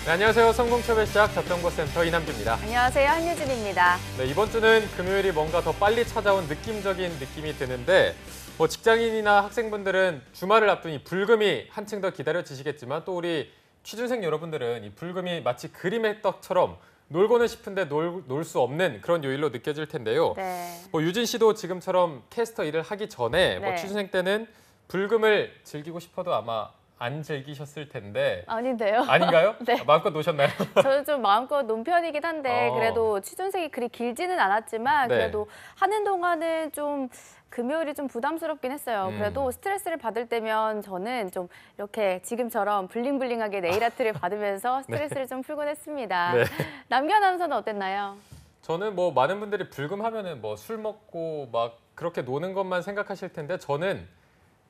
네, 안녕하세요. 성공첩의 시작 잡정보센터 이남규입니다. 안녕하세요. 한유진입니다. 네, 이번 주는 금요일이 뭔가 더 빨리 찾아온 느낌적인 느낌이 드는데 직장인이나 학생분들은 주말을 앞두니 불금이 한층 더 기다려지시겠지만 또 우리 취준생 여러분들은 이 불금이 마치 그림의 떡처럼 놀고는 싶은데 놀 수 없는 그런 요일로 느껴질 텐데요. 네. 유진 씨도 지금처럼 캐스터 일을 하기 전에 네. 취준생 때는 불금을 즐기고 싶어도 아마 안 즐기셨을 텐데. 아닌데요. 아닌가요? 네. 마음껏 노셨나요? 저는 좀 마음껏 논 편이긴 한데 그래도 취준생이 그리 길지는 않았지만 네. 그래도 하는 동안은 좀 금요일이 좀 부담스럽긴 했어요. 그래도 스트레스를 받을 때면 저는 좀 이렇게 지금처럼 블링블링하게 네일 아트를 받으면서 스트레스를 좀 풀곤 했습니다. 네. 남규 아나운서는 어땠나요? 저는 많은 분들이 불금하면은 술 먹고 막 그렇게 노는 것만 생각하실 텐데 저는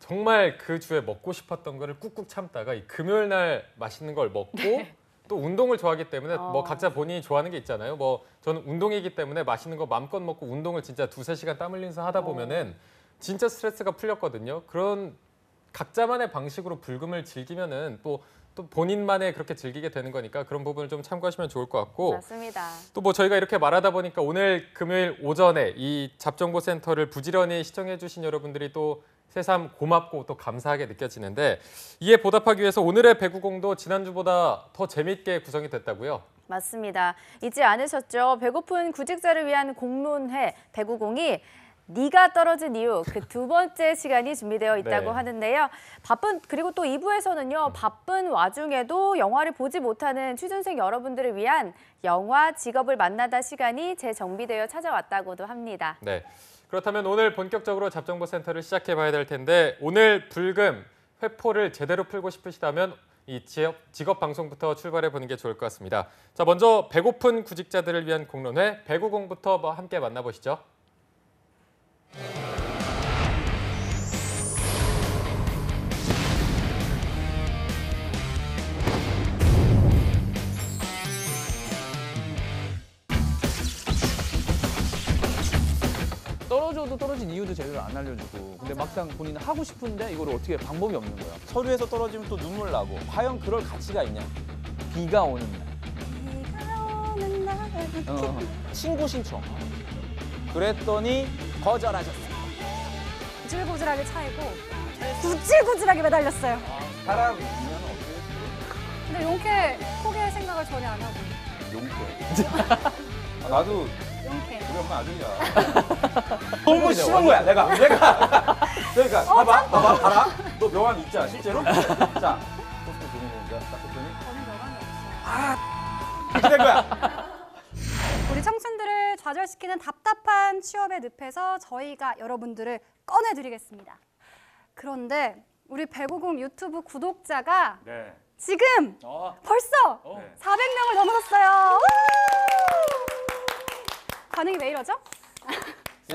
정말 그 주에 먹고 싶었던 거를 꾹꾹 참다가 이 금요일 날 맛있는 걸 먹고 또 운동을 좋아하기 때문에 각자 본인이 좋아하는 게 있잖아요. 저는 운동이기 때문에 맛있는 거 마음껏 먹고 운동을 진짜 2~3시간 땀 흘리면서 하다 보면은 진짜 스트레스가 풀렸거든요. 그런 각자만의 방식으로 불금을 즐기면은 또 본인만의 그렇게 즐기게 되는 거니까 그런 부분을 좀 참고하시면 좋을 것 같고. 맞습니다. 또 저희가 이렇게 말하다 보니까 오늘 금요일 오전에 이 잡정보센터를 부지런히 시청해 주신 여러분들이 또 새삼 고맙고 또 감사하게 느껴지는데 이에 보답하기 위해서 오늘의 배구공도 지난주보다 더 재밌게 구성이 됐다고요? 맞습니다. 잊지 않으셨죠? 배고픈 구직자를 위한 공론회 배구공이 네가 떨어진 이유 그 두 번째 시간이 준비되어 있다고 네. 하는데요. 그리고 또 2부에서는요. 바쁜 와중에도 영화를 보지 못하는 취준생 여러분들을 위한 영화 직업을 만나다 시간이 재정비되어 찾아왔다고도 합니다. 네. 그렇다면 오늘 본격적으로 잡정보센터를 시작해 봐야 될 텐데 오늘 불금 회포를 제대로 풀고 싶으시다면 이 직업 방송부터 출발해 보는 게 좋을 것 같습니다. 자, 먼저 배고픈 구직자들을 위한 공론회 배구공부터 함께 만나보시죠. 떨어져도 떨어진 이유도 제대로 안 알려주고 근데 막상 본인은 하고 싶은데 이걸 어떻게 방법이 없는 거야. 서류에서 떨어지면 또 눈물 나고 과연 그럴 가치가 있냐? 비가 오는 날. 친구 신청. 그랬더니 거절하셨어요. 구질구질하게 차이고 구질구질하게 매달렸어요. 사람 인연은 어떻게 근데 용케 포기할 생각을 전혀 안 하고 용케. 나도 용케. 우리 엄마 아들이야. 너무 싫은 거야, 내가. 그러니까 봐라. 너 명함 있잖아, 실제로? 자, 포스트 보내니까 딱 했더니 저는 명함이 없어요. 이렇게 된 거야. 우리 청춘들을 좌절시키는 답답한 취업의 늪에서 저희가 여러분들을 꺼내드리겠습니다. 그런데 우리 배구공 유튜브 구독자가 네. 지금 벌써 400명을 넘어섰어요. 반응이 왜 이러죠?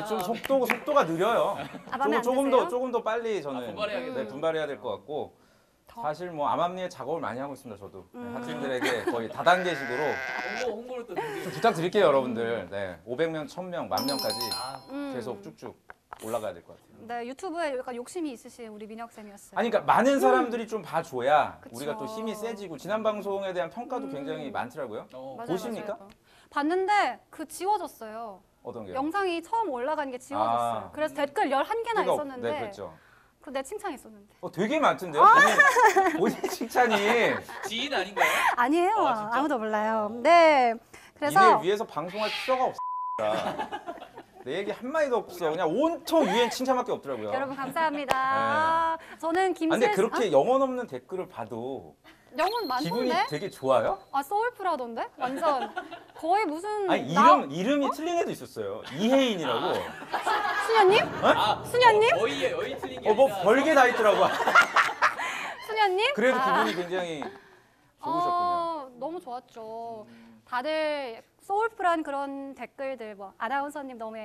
좀 속도가 느려요. 마음에 안 드세요? 조금 더 빨리 저는 분발해야겠네요. 분발해야 될 것 같고. 사실 암암리에 작업을 많이 하고 있습니다, 저도. 네, 학생들에게 거의 다단계식으로 홍보를 또 좀 부탁드릴게요, 여러분들. 네, 500명, 1000명, 10,000명까지 계속 쭉쭉 올라가야 될 것 같아요. 네, 유튜브에 약간 욕심이 있으신 우리 민혁 쌤이었어요. 아니, 그러니까 많은 사람들이 좀 봐줘야 그쵸. 우리가 또 힘이 세지고 지난 방송에 대한 평가도 굉장히 많더라고요. 맞아요, 보십니까? 맞아요. 봤는데 지워졌어요. 어떤 게요? 영상이 처음 올라간 게 지워졌어요. 그래서 댓글 11개나 있었는데 네, 그렇죠. 내 칭찬했었는데. 되게 많던데요? 본인 칭찬이 지인 아닌가요? 아니에요. 진짜? 아무도 몰라요. 네. 그래서 니네 위해서 방송할 필요가 없어. 내 얘기 한마디도 없어. 그냥 온통 유엔 칭찬밖에 없더라고요. 여러분 감사합니다. 저는 김슬 근데 그렇게 영혼 없는 댓글을 봐도 영혼 기분이 많던데? 되게 좋아요? 소울풀하던데? 완전 거의 무슨 아니 이름이 틀린 애도 있었어요. 이혜인이라고. 수녀님? 수녀님? 어이 틀린 게 아니라 뭐 별게 다 있더라고. 수녀님? 그래도 기분이 굉장히 좋으셨군요. 너무 좋았죠. 다들 소울풀한 그런 댓글들 아나운서님 너무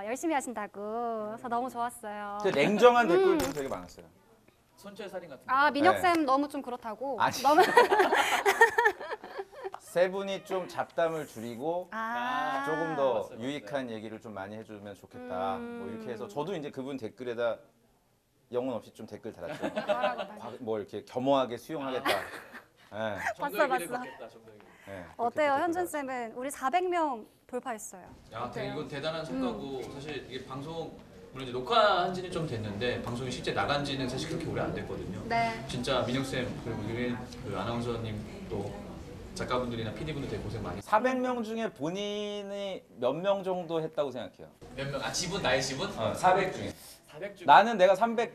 열심히 하신다고 그래서 너무 좋았어요. 근데 냉정한 댓글도 되게 많았어요. 선처의 살인 같은 거. 민혁쌤 너무 좀 그렇다고. 아니. 너무 세 분이 좀 잡담을 줄이고 조금 더 맞아요. 유익한 얘기를 좀 많이 해주면 좋겠다. 이렇게 해서 저도 이제 그분 댓글에다 영혼 없이 좀 댓글 달았죠. 뭐 이렇게 겸허하게 수용하겠다. 네. 봤어. 네. 어때요, 현준 쌤은? 우리 400명 돌파했어요. 야, 되게 어때요? 이건 대단한 성과고 사실 이게 방송 물론 이제 녹화한 지는 좀 됐는데 방송이 실제 나간 지는 사실 그렇게 오래 안 됐거든요. 네. 진짜 민혁 쌤 그리고 유엔 그 아나운서님 또 작가분들이나 PD분들 되게 고생 많이. 400명 중에 본인이 몇 명 정도 했다고 생각해요? 몇 명? 아 지분 나의 지분? 400 중에. 400 중. 나는 내가 382.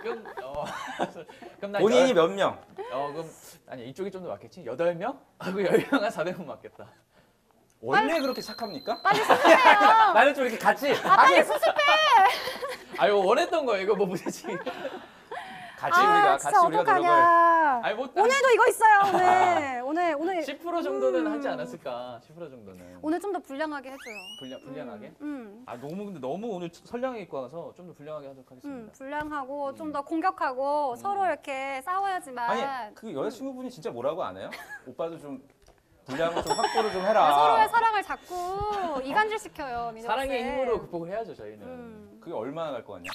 그럼 그럼 난 본인이 몇 명? 그럼 아니 이쪽이 좀 더 맞겠지? 8명? 하고 10명 한 400명 맞겠다. 원래 그렇게 착합니까? 나는 좀 이렇게 같이 빨리 수습해! 아유 원했던 거예요. 이거 뭐 무대지. 같이 우리가 진짜 같이 우리가 노력을. 어떡하냐. 아니 뭐 오늘도 이거 있어요, 오늘. 10% 정도는 하지 않았을까? 10% 정도는. 오늘 좀 더 불량하게 해줘요. 불량하게? 음. 근데 너무 오늘 선량하게 입고 와서 좀 더 불량하게 하도록 하겠습니다. 불량하고 좀 더 공격하고 서로 이렇게 싸워야지만 아니 그 여자친구분이 진짜 뭐라고 안 해요? 오빠도 좀 분량을 좀 확보를 좀 해라. 서로의 사랑을 자꾸 이간질 시켜요, 민혁 쌤. 사랑의 힘으로 극복을 해야죠 저희는. 그게 얼마나 갈 거 같냐?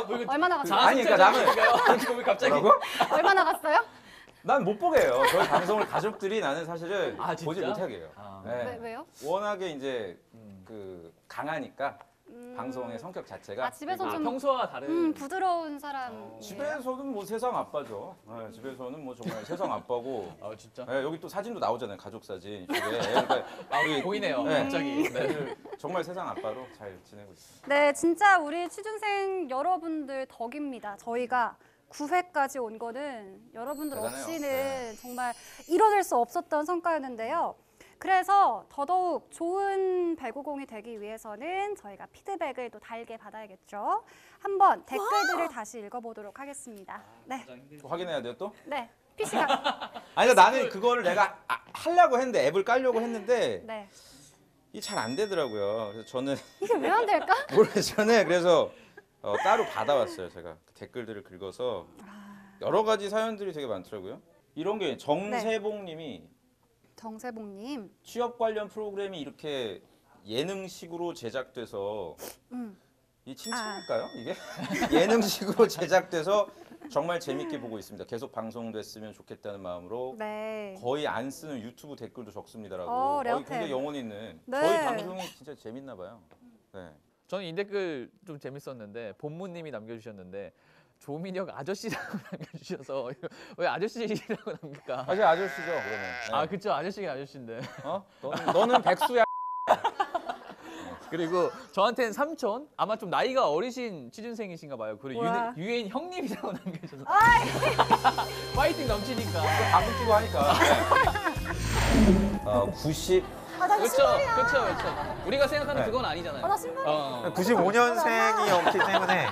뭐 이거 얼마나 갔어요? 아니 그러니까 나는 왜 갑자기? 뭐라고? 얼마나 갔어요? 난 못 보게 해요. 저희 방송을 가족들이 나는 사실은 아, 진짜? 보지 못하게 해요. 아. 네. 왜요? 워낙에 이제 그 강하니까 방송의 성격 자체가. 집에서 그리고 좀 평소와 다른. 부드러운 사람. 집에서는 뭐 세상 아빠죠. 네, 집에서는 뭐 정말 세상 아빠고. 진짜? 네, 여기 또 사진도 나오잖아요. 가족 사진. 그러니까 우리 보이네요. 네. 갑자기. 네. 정말 세상 아빠로 잘 지내고 있습니다. 네, 진짜 우리 취준생 여러분들 덕입니다. 저희가 9회까지 온 거는 여러분들 대단해요. 없이는 네. 정말 이뤄낼 수 없었던 성과였는데요. 그래서 더더욱 좋은 배구공이 되기 위해서는 저희가 피드백을 또 달게 받아야겠죠. 한번 댓글들을 다시 읽어보도록 하겠습니다. 네, 확인해야 돼요 또? 네, PC가 아니 나는 그거를 내가 하려고 했는데 앱을 깔려고 했는데 네. 이게 잘 안 되더라고요. 그래서 저는 이게 왜 안 될까? 모르겠어요. 그래서 따로 받아왔어요. 제가 댓글들을 긁어서 여러 가지 사연들이 되게 많더라고요. 이런 게 정세봉님이 정세봉님, 취업 관련 프로그램이 이렇게 예능식으로 제작돼서 이 칭찬일까요? 이게 예능식으로 제작돼서 정말 재밌게 보고 있습니다. 계속 방송됐으면 좋겠다는 마음으로 네. 거의 안 쓰는 유튜브 댓글도 적습니다라고. 레어템. 굉장히 영혼이 있는. 네. 저희 방송이 진짜 재밌나 봐요. 네. 저는 이 댓글 좀 재밌었는데 본무님이 남겨주셨는데 조민혁 아저씨라고 남겨주셔서 왜 아저씨라고 남길까? 사실 아저씨죠 그러면. 네. 그쵸 아저씨긴 아저씨인데. 너는 백수야. 그리고 저한테는 삼촌 아마 좀 나이가 어리신 취준생이신가 봐요. 그리고 우와. 유엔 형님이라고 남겨주셔서 파이팅 넘치니까. 방금 끼고 하니까. 네. 90. 그쵸. 우리가 생각하는 네. 그건 아니잖아요. 나 신발이 95년생이었기 때문에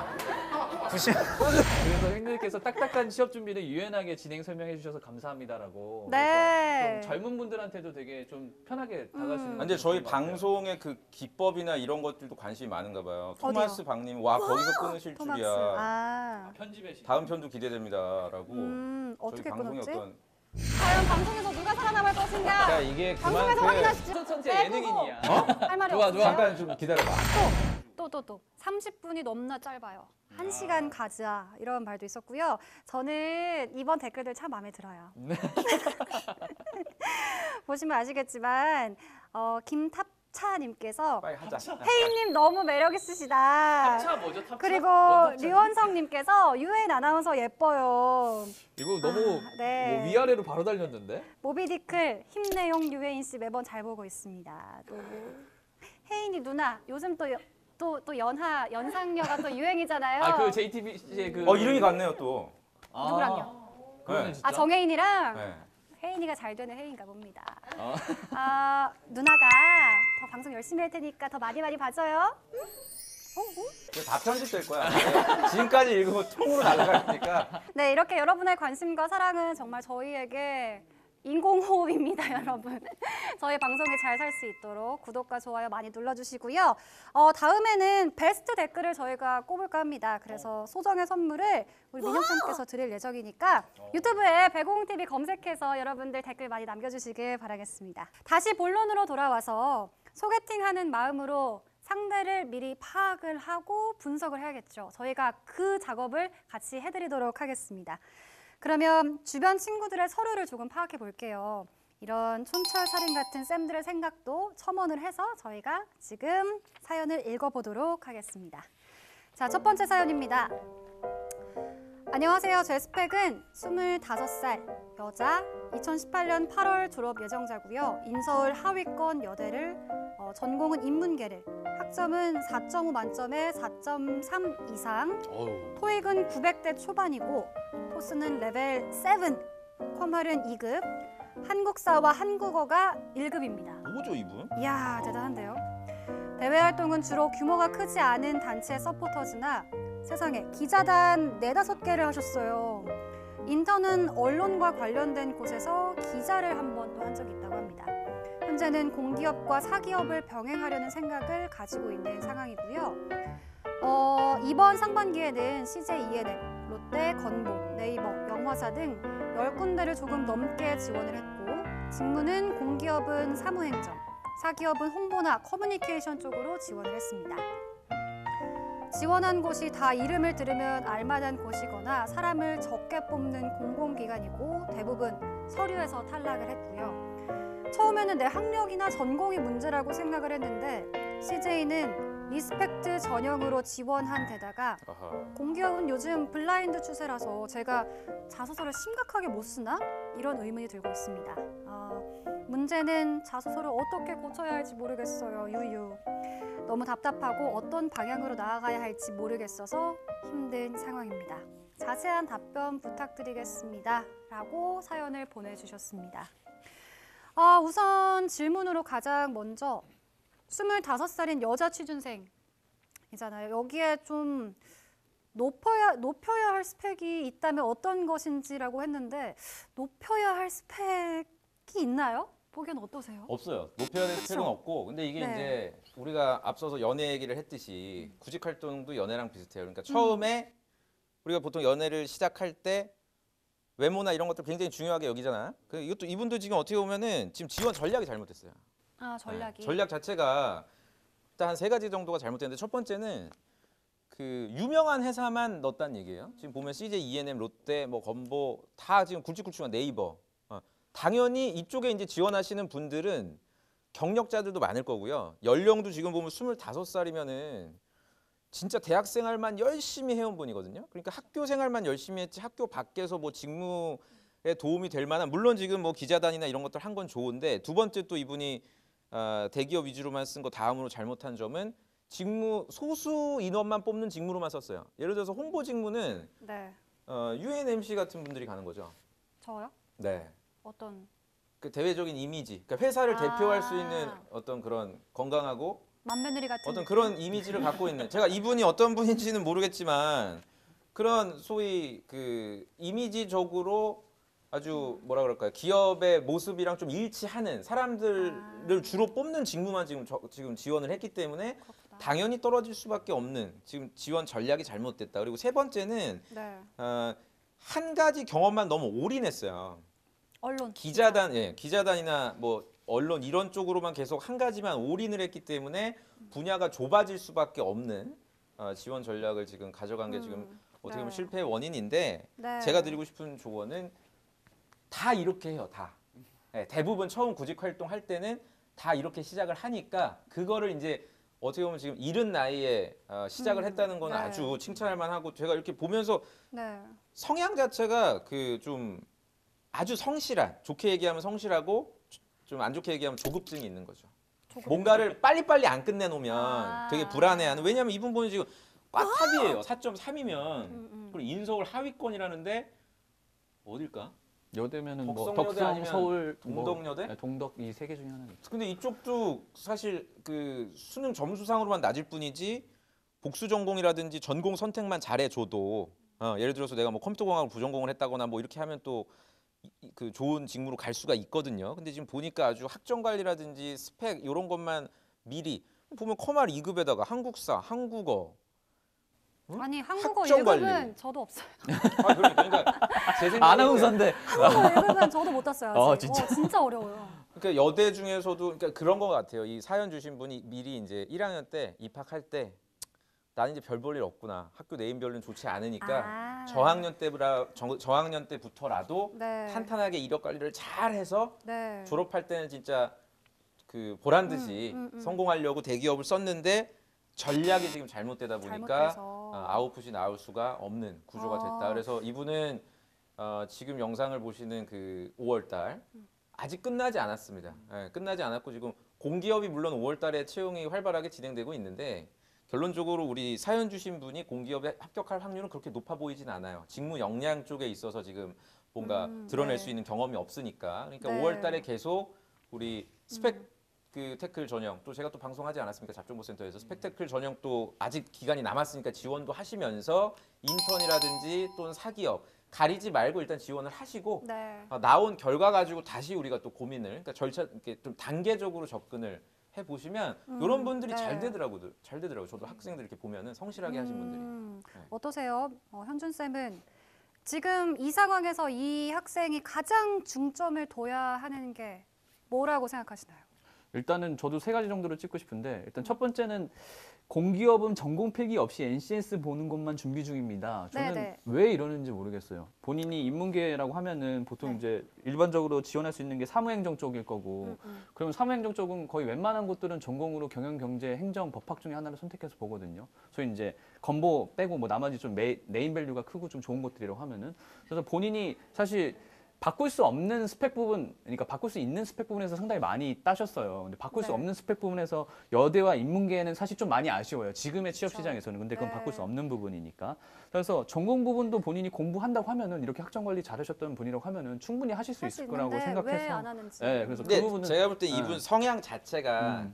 그래서 형님께서 딱딱한 취업 준비를 유연하게 진행 설명해 주셔서 감사합니다라고. 네. 그래서 좀 젊은 분들한테도 되게 좀 편하게 다가가시는. 근데 저희 것 같아요. 방송의 그 기법이나 이런 것들도 관심이 많은가 봐요. 토마스 박님 와 거기서 끊으실 토마스. 줄이야. 편집의 시. 다음 편도 기대됩니다라고. 저희 어떻게 방송의 끊었지? 어떤 과연 방송에서 누가 살아남을 것인가? 야 이게 방송에서 그만 확인하시죠. 천재 네, 예능인이야. 할 말이 좋아, 없어요. 잠깐 좀 기다려봐. 또 30분이 넘나 짧아요. 1시간 가자 이런 말도 있었고요. 저는 이번 댓글들 참 마음에 들어요. 보시면 아시겠지만 김탑차님께서 빨리 하자. 혜인님 너무 매력 있으시다. 탑차 뭐죠? 탑차? 그리고 원탑차? 류원성님께서 유엔 아나운서 예뻐요. 이거 너무 네. 뭐 위아래로 바로 달렸는데? 모비디클 힘내용 유해인 씨 매번 잘 보고 있습니다. 또 혜인이 누나 요즘 또 연상녀가 또 유행이잖아요. 그 JTBC의 그 이름이 같네요 또. 누구랑요? 그러네 네. 진짜. 정혜인이랑 네. 혜인이가 잘 되는 혜인가 봅니다. 누나가 더 방송 열심히 할 테니까 더 많이 봐줘요. 이거 다 편집될 거야. 지금까지 읽으면 통으로 날아가니까. 네, 이렇게 여러분의 관심과 사랑은 정말 저희에게 인공호흡입니다, 여러분. 저희 방송이 잘 살 수 있도록 구독과 좋아요 많이 눌러주시고요. 다음에는 베스트 댓글을 저희가 꼽을까 합니다. 그래서 소정의 선물을 우리 민혁쌤께서 드릴 예정이니까 유튜브에 배구공TV 검색해서 여러분들 댓글 많이 남겨주시길 바라겠습니다. 다시 본론으로 돌아와서 소개팅하는 마음으로 상대를 미리 파악을 하고 분석을 해야겠죠. 저희가 그 작업을 같이 해드리도록 하겠습니다. 그러면 주변 친구들의 서류를 조금 파악해 볼게요. 이런 촌철살인 같은 쌤들의 생각도 첨언을 해서 저희가 지금 사연을 읽어보도록 하겠습니다. 자, 첫 번째 사연입니다. 안녕하세요. 제 스펙은 25살 여자 2018년 8월 졸업 예정자고요. 인서울 하위권 여대를 전공은 인문계를 학점은 4.5 만점에 4.3 이상 토익은 900대 초반이고 토스는 레벨 7 컴활은 2급 한국사와 한국어가 1급입니다. 뭐죠 이분? 이야 대단한데요. 대외 활동은 주로 규모가 크지 않은 단체 서포터즈나 세상에 기자단 4-5개를 하셨어요. 인턴은 언론과 관련된 곳에서 기자를 한 번 또 한 적이 있다고 합니다. 현재는 공기업과 사기업을 병행하려는 생각을 가지고 있는 상황이고요. 이번 상반기에는 CJ ENM, 롯데, 건보, 네이버, 영화사 등 10군데를 조금 넘게 지원을 했고 직무는 공기업은 사무행정, 사기업은 홍보나 커뮤니케이션 쪽으로 지원을 했습니다. 지원한 곳이 다 이름을 들으면 알만한 곳이거나 사람을 적게 뽑는 공공기관이고 대부분 서류에서 탈락을 했고요. 처음에는 내 학력이나 전공이 문제라고 생각을 했는데 CJ는 리스펙트 전형으로 지원한 데다가 공기업은 요즘 블라인드 추세라서 제가 자소서를 심각하게 못 쓰나? 이런 의문이 들고 있습니다. 문제는 자소서를 어떻게 고쳐야 할지 모르겠어요. 유유. 너무 답답하고 어떤 방향으로 나아가야 할지 모르겠어서 힘든 상황입니다. 자세한 답변 부탁드리겠습니다. 라고 사연을 보내주셨습니다. 우선 질문으로 가장 먼저 25살인 여자 취준생이잖아요. 여기에 좀 높여야 할 스펙이 있다면 어떤 것인지라고 했는데 높여야 할 스펙이 있나요? 보기엔 어떠세요? 없어요. 높여야 될 스펙은 없고 근데 이게 네. 이제 우리가 앞서서 연애 얘기를 했듯이 구직 활동도 연애랑 비슷해요. 그러니까 처음에 우리가 보통 연애를 시작할 때 외모나 이런 것들 굉장히 중요하게 여기잖아. 이것도 이분도 지금 어떻게 보면은 지금 지원 전략이 잘못됐어요. 전략이. 네, 전략 자체가 일단 한 3가지 정도가 잘못됐는데 첫 번째는 그 유명한 회사만 넣었다는 얘기예요. 지금 보면 CJ, ENM, 롯데, 뭐 건보 다 지금 굵직굵직한 네이버. 당연히 이쪽에 이제 지원하시는 분들은 경력자들도 많을 거고요. 연령도 지금 보면 25살이면은 진짜 대학 생활만 열심히 해온 분이거든요. 그러니까 학교 생활만 열심히 했지 학교 밖에서 뭐 직무에 도움이 될 만한 물론 지금 뭐 기자단이나 이런 것들 한 건 좋은데 두 번째 또 이분이 대기업 위주로만 쓴 거 다음으로 잘못한 점은 직무 소수 인원만 뽑는 직무로만 썼어요. 예를 들어서 홍보 직무는 네. UNMC 같은 분들이 가는 거죠. 저요? 네. 어떤? 그 대외적인 이미지, 그러니까 회사를 대표할 수 있는 어떤 그런 건강하고 맏며느리 같은 어떤 느낌? 그런 이미지를 갖고 있는 제가 이분이 어떤 분인지는 모르겠지만 그런 소위 그 이미지적으로 아주 뭐라 그럴까요? 기업의 모습이랑 좀 일치하는 사람들을 주로 뽑는 직무만 지금 지원을 했기 때문에 그렇구나. 당연히 떨어질 수밖에 없는 지금 지원 전략이 잘못됐다. 그리고 세 번째는 네. 한 가지 경험만 너무 올인했어요. 언론. 기자단이나 뭐 언론 이런 쪽으로만 계속 한 가지만 올인을 했기 때문에 분야가 좁아질 수밖에 없는 지원 전략을 지금 가져간 게 지금 어떻게 보면 네. 실패의 원인인데 네. 제가 드리고 싶은 조언은 다 이렇게 해요. 다. 네, 대부분 처음 구직 활동할 때는 다 이렇게 시작을 하니까 그거를 이제 어떻게 보면 지금 이른 나이에 시작을 했다는 건 네. 아주 칭찬할 만하고 제가 이렇게 보면서 네. 성향 자체가 그 좀 아주 성실한 좋게 얘기하면 성실하고 좀 안 좋게 얘기하면 조급증이 있는 거죠. 뭔가를 빨리빨리 안 끝내놓으면 되게 불안해하는. 왜냐하면 이분 보니 지금 꽉 탑이에요. 4.3이면 그리고 인서울 하위권이라는데 어딜까? 여대면은 뭐 덕성여대 덕수 아니면 아니면 서울 동덕여대? 뭐, 동덕 이 3개 중에 하나는 있죠. 근데 이쪽도 사실 그 수능 점수상으로만 낮을 뿐이지 복수 전공이라든지 전공 선택만 잘해줘도 예를 들어서 내가 뭐 컴퓨터공학을 부전공을 했다거나 뭐 이렇게 하면 또 그 좋은 직무로 갈 수가 있거든요. 근데 지금 보니까 아주 학점 관리라든지 스펙 이런 것만 미리 보면 커말 2급에다가 한국사, 한국어. 아니 한국어 학점 1급은 관리. 저도 없어요. 그러니까 제 생각에 아나운서인데. 한국어 1급은 저도 못 땄어요. 아직. 진짜? 진짜 어려워요. 그러니까 여대 중에서도 그러니까 그런 것 같아요. 이 사연 주신 분이 미리 이제 1학년 때 입학할 때 나는 이제 별 볼 일 없구나. 학교 네임별로는 좋지 않으니까 저학년 때부터라도 네. 탄탄하게 이력 관리를 잘 해서 네. 졸업할 때는 진짜 그 보란 듯이 성공하려고 대기업을 썼는데 전략이 지금 잘못되다 보니까 잘못돼서. 아웃풋이 나올 수가 없는 구조가 됐다. 아. 그래서 이분은 지금 영상을 보시는 그 5월달 아직 끝나지 않았습니다. 예, 끝나지 않았고 지금 공기업이 물론 5월달에 채용이 활발하게 진행되고 있는데 결론적으로 우리 사연 주신 분이 공기업에 합격할 확률은 그렇게 높아 보이진 않아요. 직무 역량 쪽에 있어서 지금 뭔가 드러낼 네. 수 있는 경험이 없으니까. 그러니까 네. 5월달에 계속 우리 그 태클 전형 또 제가 또 방송하지 않았습니까? 잡정보센터에서 스펙태클 전형 또 아직 기간이 남았으니까 지원도 하시면서 인턴이라든지 또는 사기업 가리지 말고 일단 지원을 하시고 네. 나온 결과 가지고 다시 우리가 또 고민을 그러니까 절차 이렇게 좀 단계적으로 접근을 해 보시면 이런 분들이 네. 잘 되더라고요. 잘 되더라고요. 저도 학생들 이렇게 보면은 성실하게 하신 분들이. 네. 어떠세요? 현준 쌤은 지금 이 상황에서 이 학생이 가장 중점을 둬야 하는 게 뭐라고 생각하시나요? 일단은 저도 세 가지 정도로 찍고 싶은데 일단 첫 번째는 공기업은 전공 필기 없이 NCS 보는 것만 준비 중입니다. 저는 네네. 왜 이러는지 모르겠어요. 본인이 인문계라고 하면은 보통 이제 일반적으로 지원할 수 있는 게 사무행정 쪽일 거고 그러면 사무행정 쪽은 거의 웬만한 곳들은 전공으로 경영, 경제, 행정, 법학 중에 하나를 선택해서 보거든요. 소위 이제 건보 빼고 뭐 나머지 좀 네임밸류가 크고 좀 좋은 것들이라고 하면은 그래서 본인이 사실 바꿀 수 없는 스펙 부분, 그러니까 바꿀 수 있는 스펙 부분에서 상당히 많이 따셨어요. 근데 바꿀 수 네. 없는 스펙 부분에서 여대와 인문계는 사실 좀 많이 아쉬워요. 지금의 취업 그렇죠. 시장에서는. 근데 그건 네. 바꿀 수 없는 부분이니까. 그래서 전공 부분도 본인이 공부한다고 하면은 이렇게 학점 관리 잘하셨던 분이라고 하면은 충분히 하실 수 할 수 있을 거라고 있는데 생각해서. 왜 안 하는지. 네, 그래서 근데 그 부분은 제가 볼 때 네. 이분 성향 자체가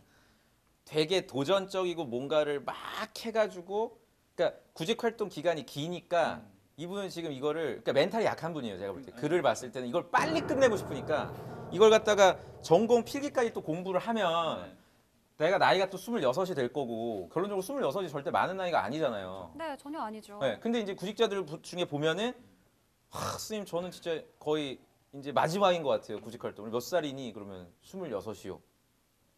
되게 도전적이고 뭔가를 막 해가지고 그러니까 구직 활동 기간이 기니까 이분은 지금 이거를 그러니까 멘탈이 약한 분이에요. 제가 볼 때 글을 봤을 때는 이걸 빨리 끝내고 싶으니까 이걸 갖다가 전공 필기까지 또 공부를 하면 내가 나이가 또 26이 될 거고 결론적으로 26이 절대 많은 나이가 아니잖아요. 네, 전혀 아니죠. 네, 근데 이제 구직자들 중에 보면은 스님 저는 진짜 거의 이제 마지막인 것 같아요. 구직 활동. 몇 살이니? 그러면 26이요.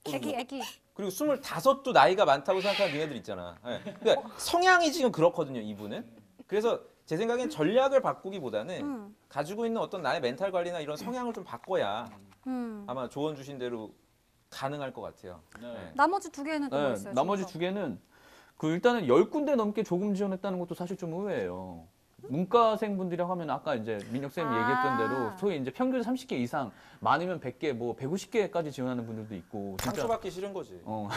애기. 그리고 25도 나이가 많다고 생각하는 니네들 있잖아. 네. 그러니까 성향이 지금 그렇거든요, 이분은. 그래서 제 생각엔 전략을 바꾸기보다는 가지고 있는 어떤 나의 멘탈 관리나 이런 성향을 좀 바꿔야 아마 조언 주신 대로 가능할 것 같아요. 네. 나머지 두 개는 또 뭐 있어요? 나머지 중점? 두 개는 그 일단은 10군데 넘게 조금 지원했다는 것도 사실 좀 의외예요. 문과생분들이라고 하면 아까 이제 민혁 쌤이 얘기했던 대로 소위 이제 평균 30개 이상 많으면 100개 뭐 150개까지 지원하는 분들도 있고 진짜 상처받기 싫은 거지. 뭐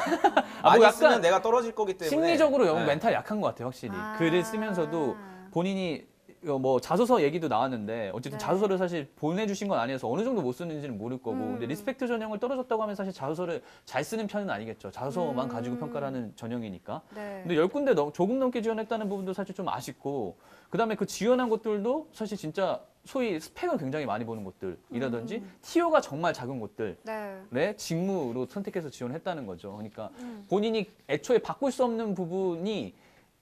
많이 쓰면 내가 떨어질 거기 때문에. 심리적으로 영 네. 멘탈 약한 것 같아요, 확실히. 글을 쓰면서도 본인이 뭐 자소서 얘기도 나왔는데 어쨌든 네. 자소서를 사실 보내주신 건 아니어서 어느 정도 못 쓰는지는 모를 거고 근데 리스펙트 전형을 떨어졌다고 하면 사실 자소서를 잘 쓰는 편은 아니겠죠. 자소서만 가지고 평가를 하는 전형이니까. 네. 근데 10군데 조금 넘게 지원했다는 부분도 사실 좀 아쉽고 그다음에 그 지원한 곳들도 사실 진짜 소위 스펙을 굉장히 많이 보는 곳들이라든지 티오가 정말 작은 곳들 네. 직무로 선택해서 지원했다는 거죠. 그러니까 본인이 애초에 바꿀 수 없는 부분이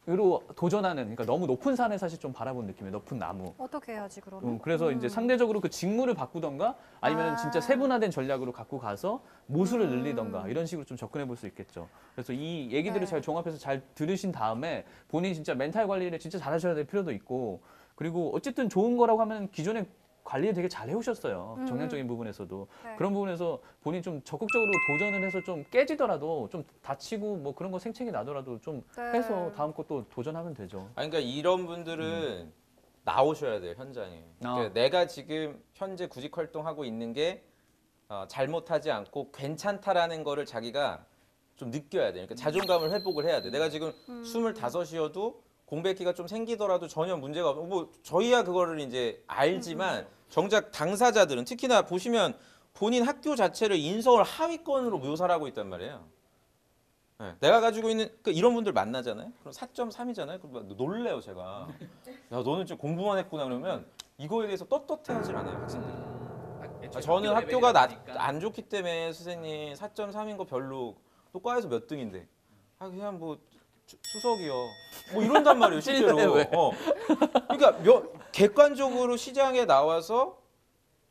으로 도전하는 그러니까 너무 높은 산에 사실 좀 바라본 느낌이에요. 높은 나무. 어떻게 해야지 그러면? 그래서 이제 상대적으로 그 직무를 바꾸던가 아니면 진짜 세분화된 전략으로 갖고 가서 모수를 늘리던가 이런 식으로 좀 접근해 볼 수 있겠죠. 그래서 이 얘기들을 네. 잘 종합해서 잘 들으신 다음에 본인이 진짜 멘탈 관리를 진짜 잘하셔야 될 필요도 있고 그리고 어쨌든 좋은 거라고 하면 기존에 관리를 되게 잘 해오셨어요. 정량적인 부분에서도. 네. 그런 부분에서 본인이 좀 적극적으로 도전을 해서 좀 깨지더라도 좀 다치고 뭐 그런 거 생책이 나더라도 좀 네. 해서 다음 거 또 도전하면 되죠. 아니, 그러니까 이런 분들은 나오셔야 돼요, 현장에. 그러니까 내가 지금 현재 구직 활동하고 있는 게 잘못하지 않고 괜찮다라는 거를 자기가 좀 느껴야 돼요. 그러니까 자존감을 회복을 해야 돼. 내가 지금 25이어도 공백기가 좀 생기더라도 전혀 문제가 없고 뭐 저희야 그거를 이제 알지만 정작 당사자들은 특히나 보시면 본인 학교 자체를 인서울 하위권으로 묘사를 하고 있단 말이에요. 네, 내가 가지고 있는 이런 분들 만나잖아요. 그럼 4.3이잖아요. 그럼 놀래요 제가. 야 너는 지금 공부만 했구나 그러면 이거에 대해서 떳떳해하질 않아요 학생들이. 저는 학교가 안 좋기 때문에 선생님 4.3인 거 별로 또 과에서 몇 등인데 그냥 뭐 수석이요. 뭐 이런단 말이에요 실제로. 그러니까 객관적으로 시장에 나와서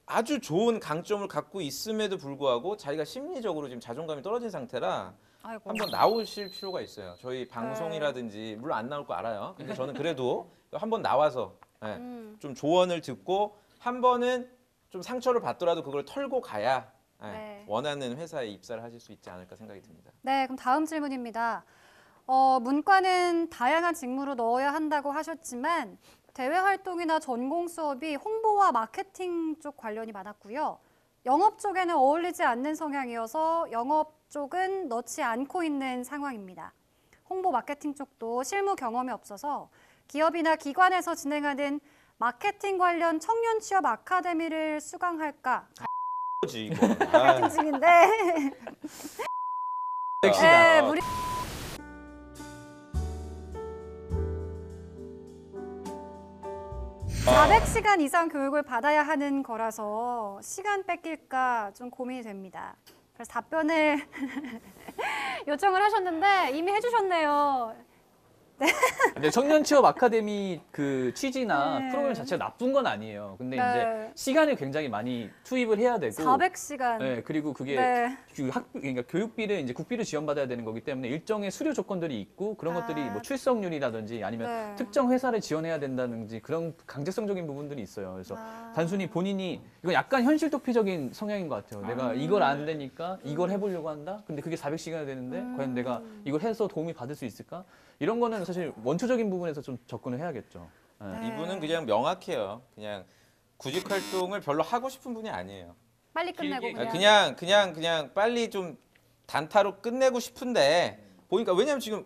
아주 좋은 강점을 갖고 있음에도 불구하고 자기가 심리적으로 지금 자존감이 떨어진 상태라 아이고. 한번 나오실 필요가 있어요. 저희 방송이라든지 물론 안 나올 거 알아요. 근데 저는 그래도 한번 나와서 예, 좀 조언을 듣고 한 번은 좀 상처를 받더라도 그걸 털고 가야 예, 네. 원하는 회사에 입사를 하실 수 있지 않을까 생각이 듭니다. 네, 그럼 다음 질문입니다. 문과는 다양한 직무로 넣어야 한다고 하셨지만 대외 활동이나 전공 수업이 홍보와 마케팅 쪽 관련이 많았고요. 영업 쪽에는 어울리지 않는 성향이어서 영업 쪽은 넣지 않고 있는 상황입니다. 홍보 마케팅 쪽도 실무 경험이 없어서 기업이나 기관에서 진행하는 마케팅 관련 청년 취업 아카데미를 수강할까? 그렇지 이거. 마케팅 중인데. 섹시다. 무리... 아. 400시간 이상 교육을 받아야 하는 거라서 시간 뺏길까 좀 고민이 됩니다. 그래서 답변을 요청을 하셨는데 이미 해주셨네요. 근데 청년 취업 아카데미 그 취지나 네. 프로그램 자체가 나쁜 건 아니에요. 근데 네. 이제 시간을 굉장히 많이 투입을 해야 되고 400시간. 네, 그리고 그게 네. 그러니까 교육비를 이제 국비를 지원받아야 되는 거기 때문에 일정의 수료 조건들이 있고 그런 것들이 뭐 출석률이라든지 아니면 네. 특정 회사를 지원해야 된다든지 그런 강제성적인 부분들이 있어요. 그래서 단순히 본인이 이건 약간 현실 도피적인 성향인 것 같아요. 내가 이걸 안 되니까 이걸 해보려고 한다. 근데 그게 400시간이 되는데 과연 내가 이걸 해서 도움이 받을 수 있을까? 이런 거는 사실 원초적인 부분에서 좀 접근을 해야겠죠. 네. 네. 이분은 그냥 명확해요. 그냥 구직 활동을 별로 하고 싶은 분이 아니에요. 빨리 끝내고 길게 그냥. 빨리 좀 단타로 끝내고 싶은데 보니까 왜냐면 지금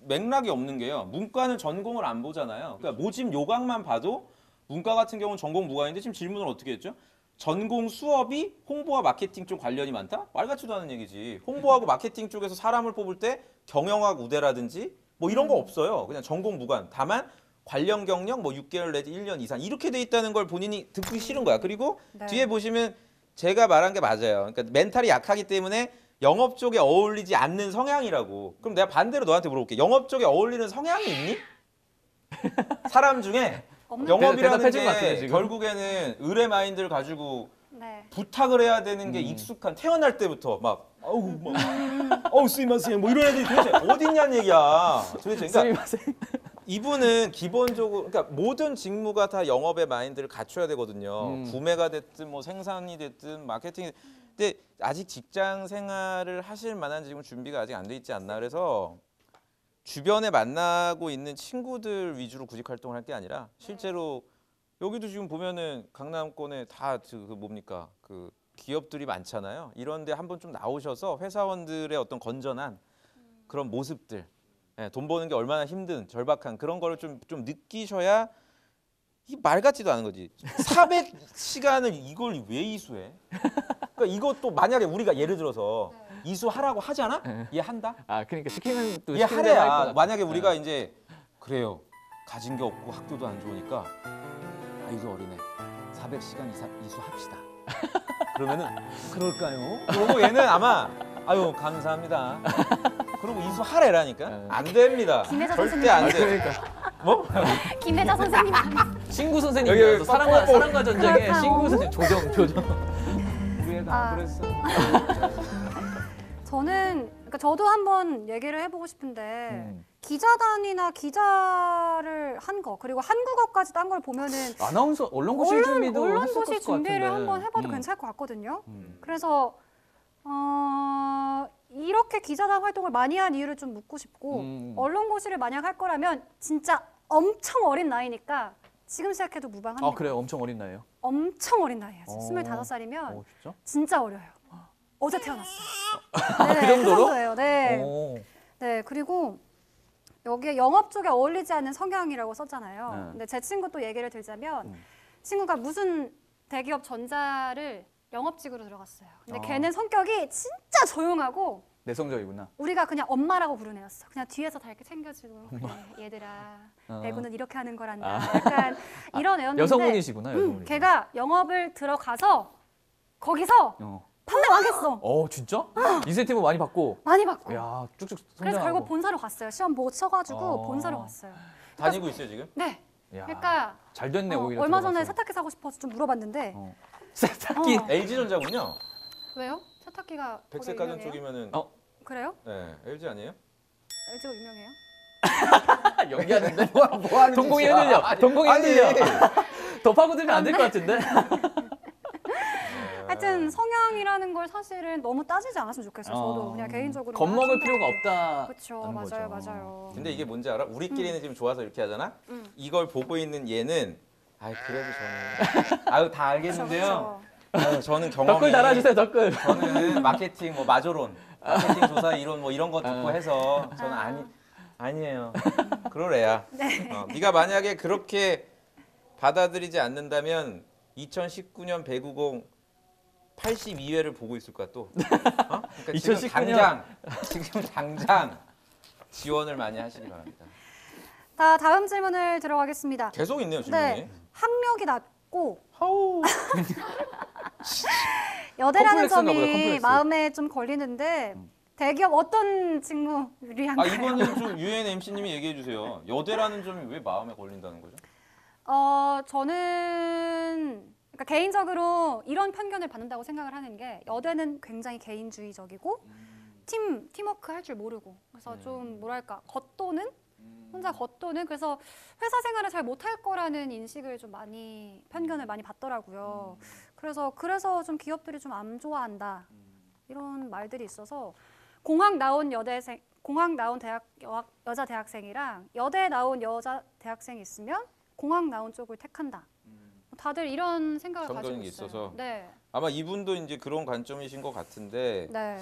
맥락이 없는 게요. 문과는 전공을 안 보잖아요. 그러니까 모집 요강만 봐도 문과 같은 경우는 전공 무과인데 지금 질문을 어떻게 했죠? 전공 수업이 홍보와 마케팅 쪽 관련이 많다? 말 같지도 않은 얘기지. 홍보하고 마케팅 쪽에서 사람을 뽑을 때 경영학 우대라든지 뭐 이런 거 없어요. 그냥 전공 무관. 다만 관련 경력 뭐 6개월 내지 1년 이상 이렇게 돼 있다는 걸 본인이 듣기 싫은 거야. 그리고 네. 뒤에 보시면 제가 말한 게 맞아요. 그러니까 멘탈이 약하기 때문에 영업 쪽에 어울리지 않는 성향이라고. 그럼 내가 반대로 너한테 물어볼게. 영업 쪽에 어울리는 성향이 있니? 사람 중에 영업이라는 대답해준 것 같아요, 게 지금. 결국에는 의뢰 마인드를 가지고 네. 부탁을 해야 되는 게 익숙한 태어날 때부터 막 어우 스미마셍 뭐 이런 애들이 도대체 어디 있냐는 얘기야. 도대체 그러니까 이분은 기본적으로 그러니까 모든 직무가 다 영업의 마인드를 갖춰야 되거든요. 구매가 됐든 뭐 생산이 됐든 마케팅이 근데 아직 직장 생활을 하실 만한 지금 준비가 아직 안 돼 있지 않나. 그래서 주변에 만나고 있는 친구들 위주로 구직 활동을 할 게 아니라 실제로 여기도 지금 보면은 강남권에 다 그 뭡니까 그 기업들이 많잖아요. 이런데 한번 좀 나오셔서 회사원들의 어떤 건전한 그런 모습들, 예, 돈 버는 게 얼마나 힘든 절박한 그런 거를 좀 느끼셔야 이 말 같지도 않은 거지. 400시간을 이걸 왜 이수해? 그러니까 이것도 만약에 우리가 예를 들어서 이수하라고 하잖아? 얘 한다? 아 그러니까 시키면 또 얘 시키는 대로 할 것 하래야. 같아요. 만약에 우리가 네. 이제 그래요. 가진 게 없고 학교도 안 좋으니까 아이도 어리네. 400시간 이수합시다. 그러면은 그럴까요? 그러고 얘는 아마 아유 감사합니다. 그러고 이수하래라니까. 네. 안 됩니다. 김혜자 절대 선생님. 안 돼. 그러니까 뭐? 김혜자 선생님. 신구 선생님이라서 여기 사랑과 전쟁에 그렇다. 신구 선생님 조정. 우리 애가 안 그랬어. 저는 그러니까 저도 한번 얘기를 해보고 싶은데 기자단이나 기자를 한 거 그리고 한국어까지 딴 걸 보면은 아나운서 언론고시 준비도 언론고시 했었을 것 준비를 같은데. 한번 해봐도 괜찮을 것 같거든요. 그래서 이렇게 기자단 활동을 많이 한 이유를 좀 묻고 싶고 언론고시를 만약 할 거라면 진짜 엄청 어린 나이니까 지금 시작해도 무방합니다. 아 그래요? 엄청 어린 나이에요? 엄청 어린 나이에요. 어. 25살이면 진짜? 진짜 어려요. 어제 태어났어요. 그 정도로? 정도예요. 네. 오. 네, 그리고 여기에 영업 쪽에 어울리지 않는 성향이라고 썼잖아요. 네. 근데 제 친구 또 얘기를 들자면 친구가 무슨 대기업 전자를 영업직으로 들어갔어요. 근데 걔는 성격이 진짜 조용하고 내성적이구나. 우리가 그냥 엄마라고 부르는 애였어. 그냥 뒤에서 다 이렇게 챙겨주고 그래, 얘들아 배구는 이렇게 하는 거란다. 약간 이런 애였는데 여성분이시구나. 여성분이. 걔가 영업을 들어가서 거기서 판매 망했어. 진짜? 인센티브 많이 받고. 많이 받고. 야 쭉쭉 그래서 성장하고. 결국 본사로 갔어요. 시험 못 쳐가지고 본사로 갔어요. 다니고 있어요 지금? 네. 야, 그러니까 잘 됐네 오히려. 얼마 전에 들어가서. 세탁기 사고 싶어서 좀 물어봤는데 세탁기. LG전자군요. 왜요? 세탁기가 백색 거기 가전 유명해요? 쪽이면은 그래요? 네, LG 아니에요? LG가 유명해요? 연기하는데? 뭐 하는 동공이 짓이야? 흔들려. 동공이 아니. 흔들려. 더 파고들면 안 될 것 같은데? 하여튼 성향이라는 걸 사실은 너무 따지지 않았으면 좋겠어요. 저도 그냥 개인적으로 겁먹을 필요가 없다. 그렇죠, 하는 맞아요, 거죠. 맞아요. 근데 이게 뭔지 알아? 우리끼리는 지금 좋아서 이렇게 하잖아. 이걸 보고 있는 얘는 그래도 저는 다 알겠는데요. 그렇죠. 저는 경험이 댓글 달아주세요, 댓글. 저는 마케팅 뭐 마조론, 마케팅 조사 이론 뭐 이런 거 듣고 해서 저는 아니에요. 그러래야. 네가 만약에 그렇게 받아들이지 않는다면 2019년 배구공 82회를 보고 있을 거야 또. 그러니까 2019년. 지금 당장 지원을 많이 하시기 바랍니다. 다음 질문을 들어가겠습니다. 계속 있네요 질문이. 네, 학력이 낮고 하우. 여대라는 컴플렉스인가 보다, 점이 컴플렉스. 마음에 좀 걸리는데 대기업 어떤 직무 유리한가요? 이거는 좀 유엔 MC님이 얘기해 주세요. 여대라는 점이 왜 마음에 걸린다는 거죠? 저는 그러니까 개인적으로 이런 편견을 받는다고 생각을 하는 게 여대는 굉장히 개인주의적이고 팀워크 할 줄 모르고 그래서 좀 뭐랄까 겉도는 혼자 겉도는 그래서 회사 생활을 잘 못할 거라는 인식을 좀 많이 편견을 많이 받더라고요. 그래서 좀 기업들이 좀 안 좋아한다 이런 말들이 있어서 공학 나온 여자 대학생이랑 여대 나온 여자 대학생이 있으면 공학 나온 쪽을 택한다. 다들 이런 생각을 가지고 편견이 있어요. 있어서. 네. 아마 이분도 이제 그런 관점이신 것 같은데 네.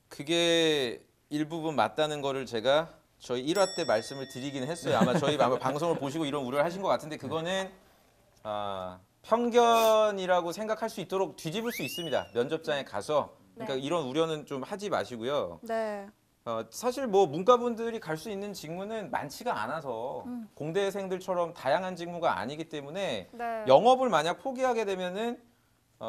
그게 일부분 맞다는 거를 제가 저희 1화 때 말씀을 드리긴 했어요. 아마 방송을 보시고 이런 우려를 하신 것 같은데 그거는 편견이라고 생각할 수 있도록 뒤집을 수 있습니다. 면접장에 가서. 그러니까 네. 이런 우려는 좀 하지 마시고요. 네. 사실 뭐 문과분들이 갈 수 있는 직무는 많지가 않아서 공대생들처럼 다양한 직무가 아니기 때문에 네. 영업을 만약 포기하게 되면은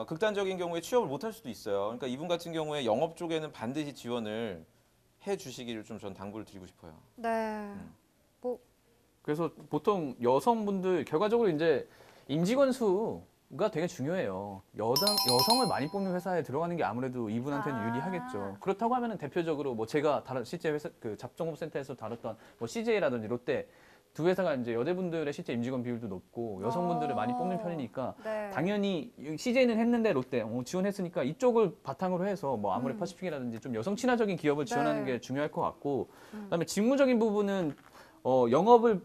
극단적인 경우에 취업을 못할 수도 있어요. 그러니까 이분 같은 경우에 영업 쪽에는 반드시 지원을 해주시기를 좀 전 당부를 드리고 싶어요. 네. 그래서 보통 여성분들 결과적으로 이제 임직원 수가 되게 중요해요. 여성을 많이 뽑는 회사에 들어가는 게 아무래도 이분한테는 유리하겠죠. 그렇다고 하면은 대표적으로 뭐 제가 실제 회사 그 잡종업센터에서 다뤘던 뭐 CJ라든지 롯데 두 회사가 이제 여대분들의 실제 임직원 비율도 높고 여성분들을 많이 뽑는 편이니까 네. 당연히 CJ는 했는데 롯데 지원했으니까 이쪽을 바탕으로 해서 뭐 아무래 퍼시픽이라든지 좀 여성 친화적인 기업을 지원하는 네. 게 중요할 것 같고 그다음에 직무적인 부분은 영업을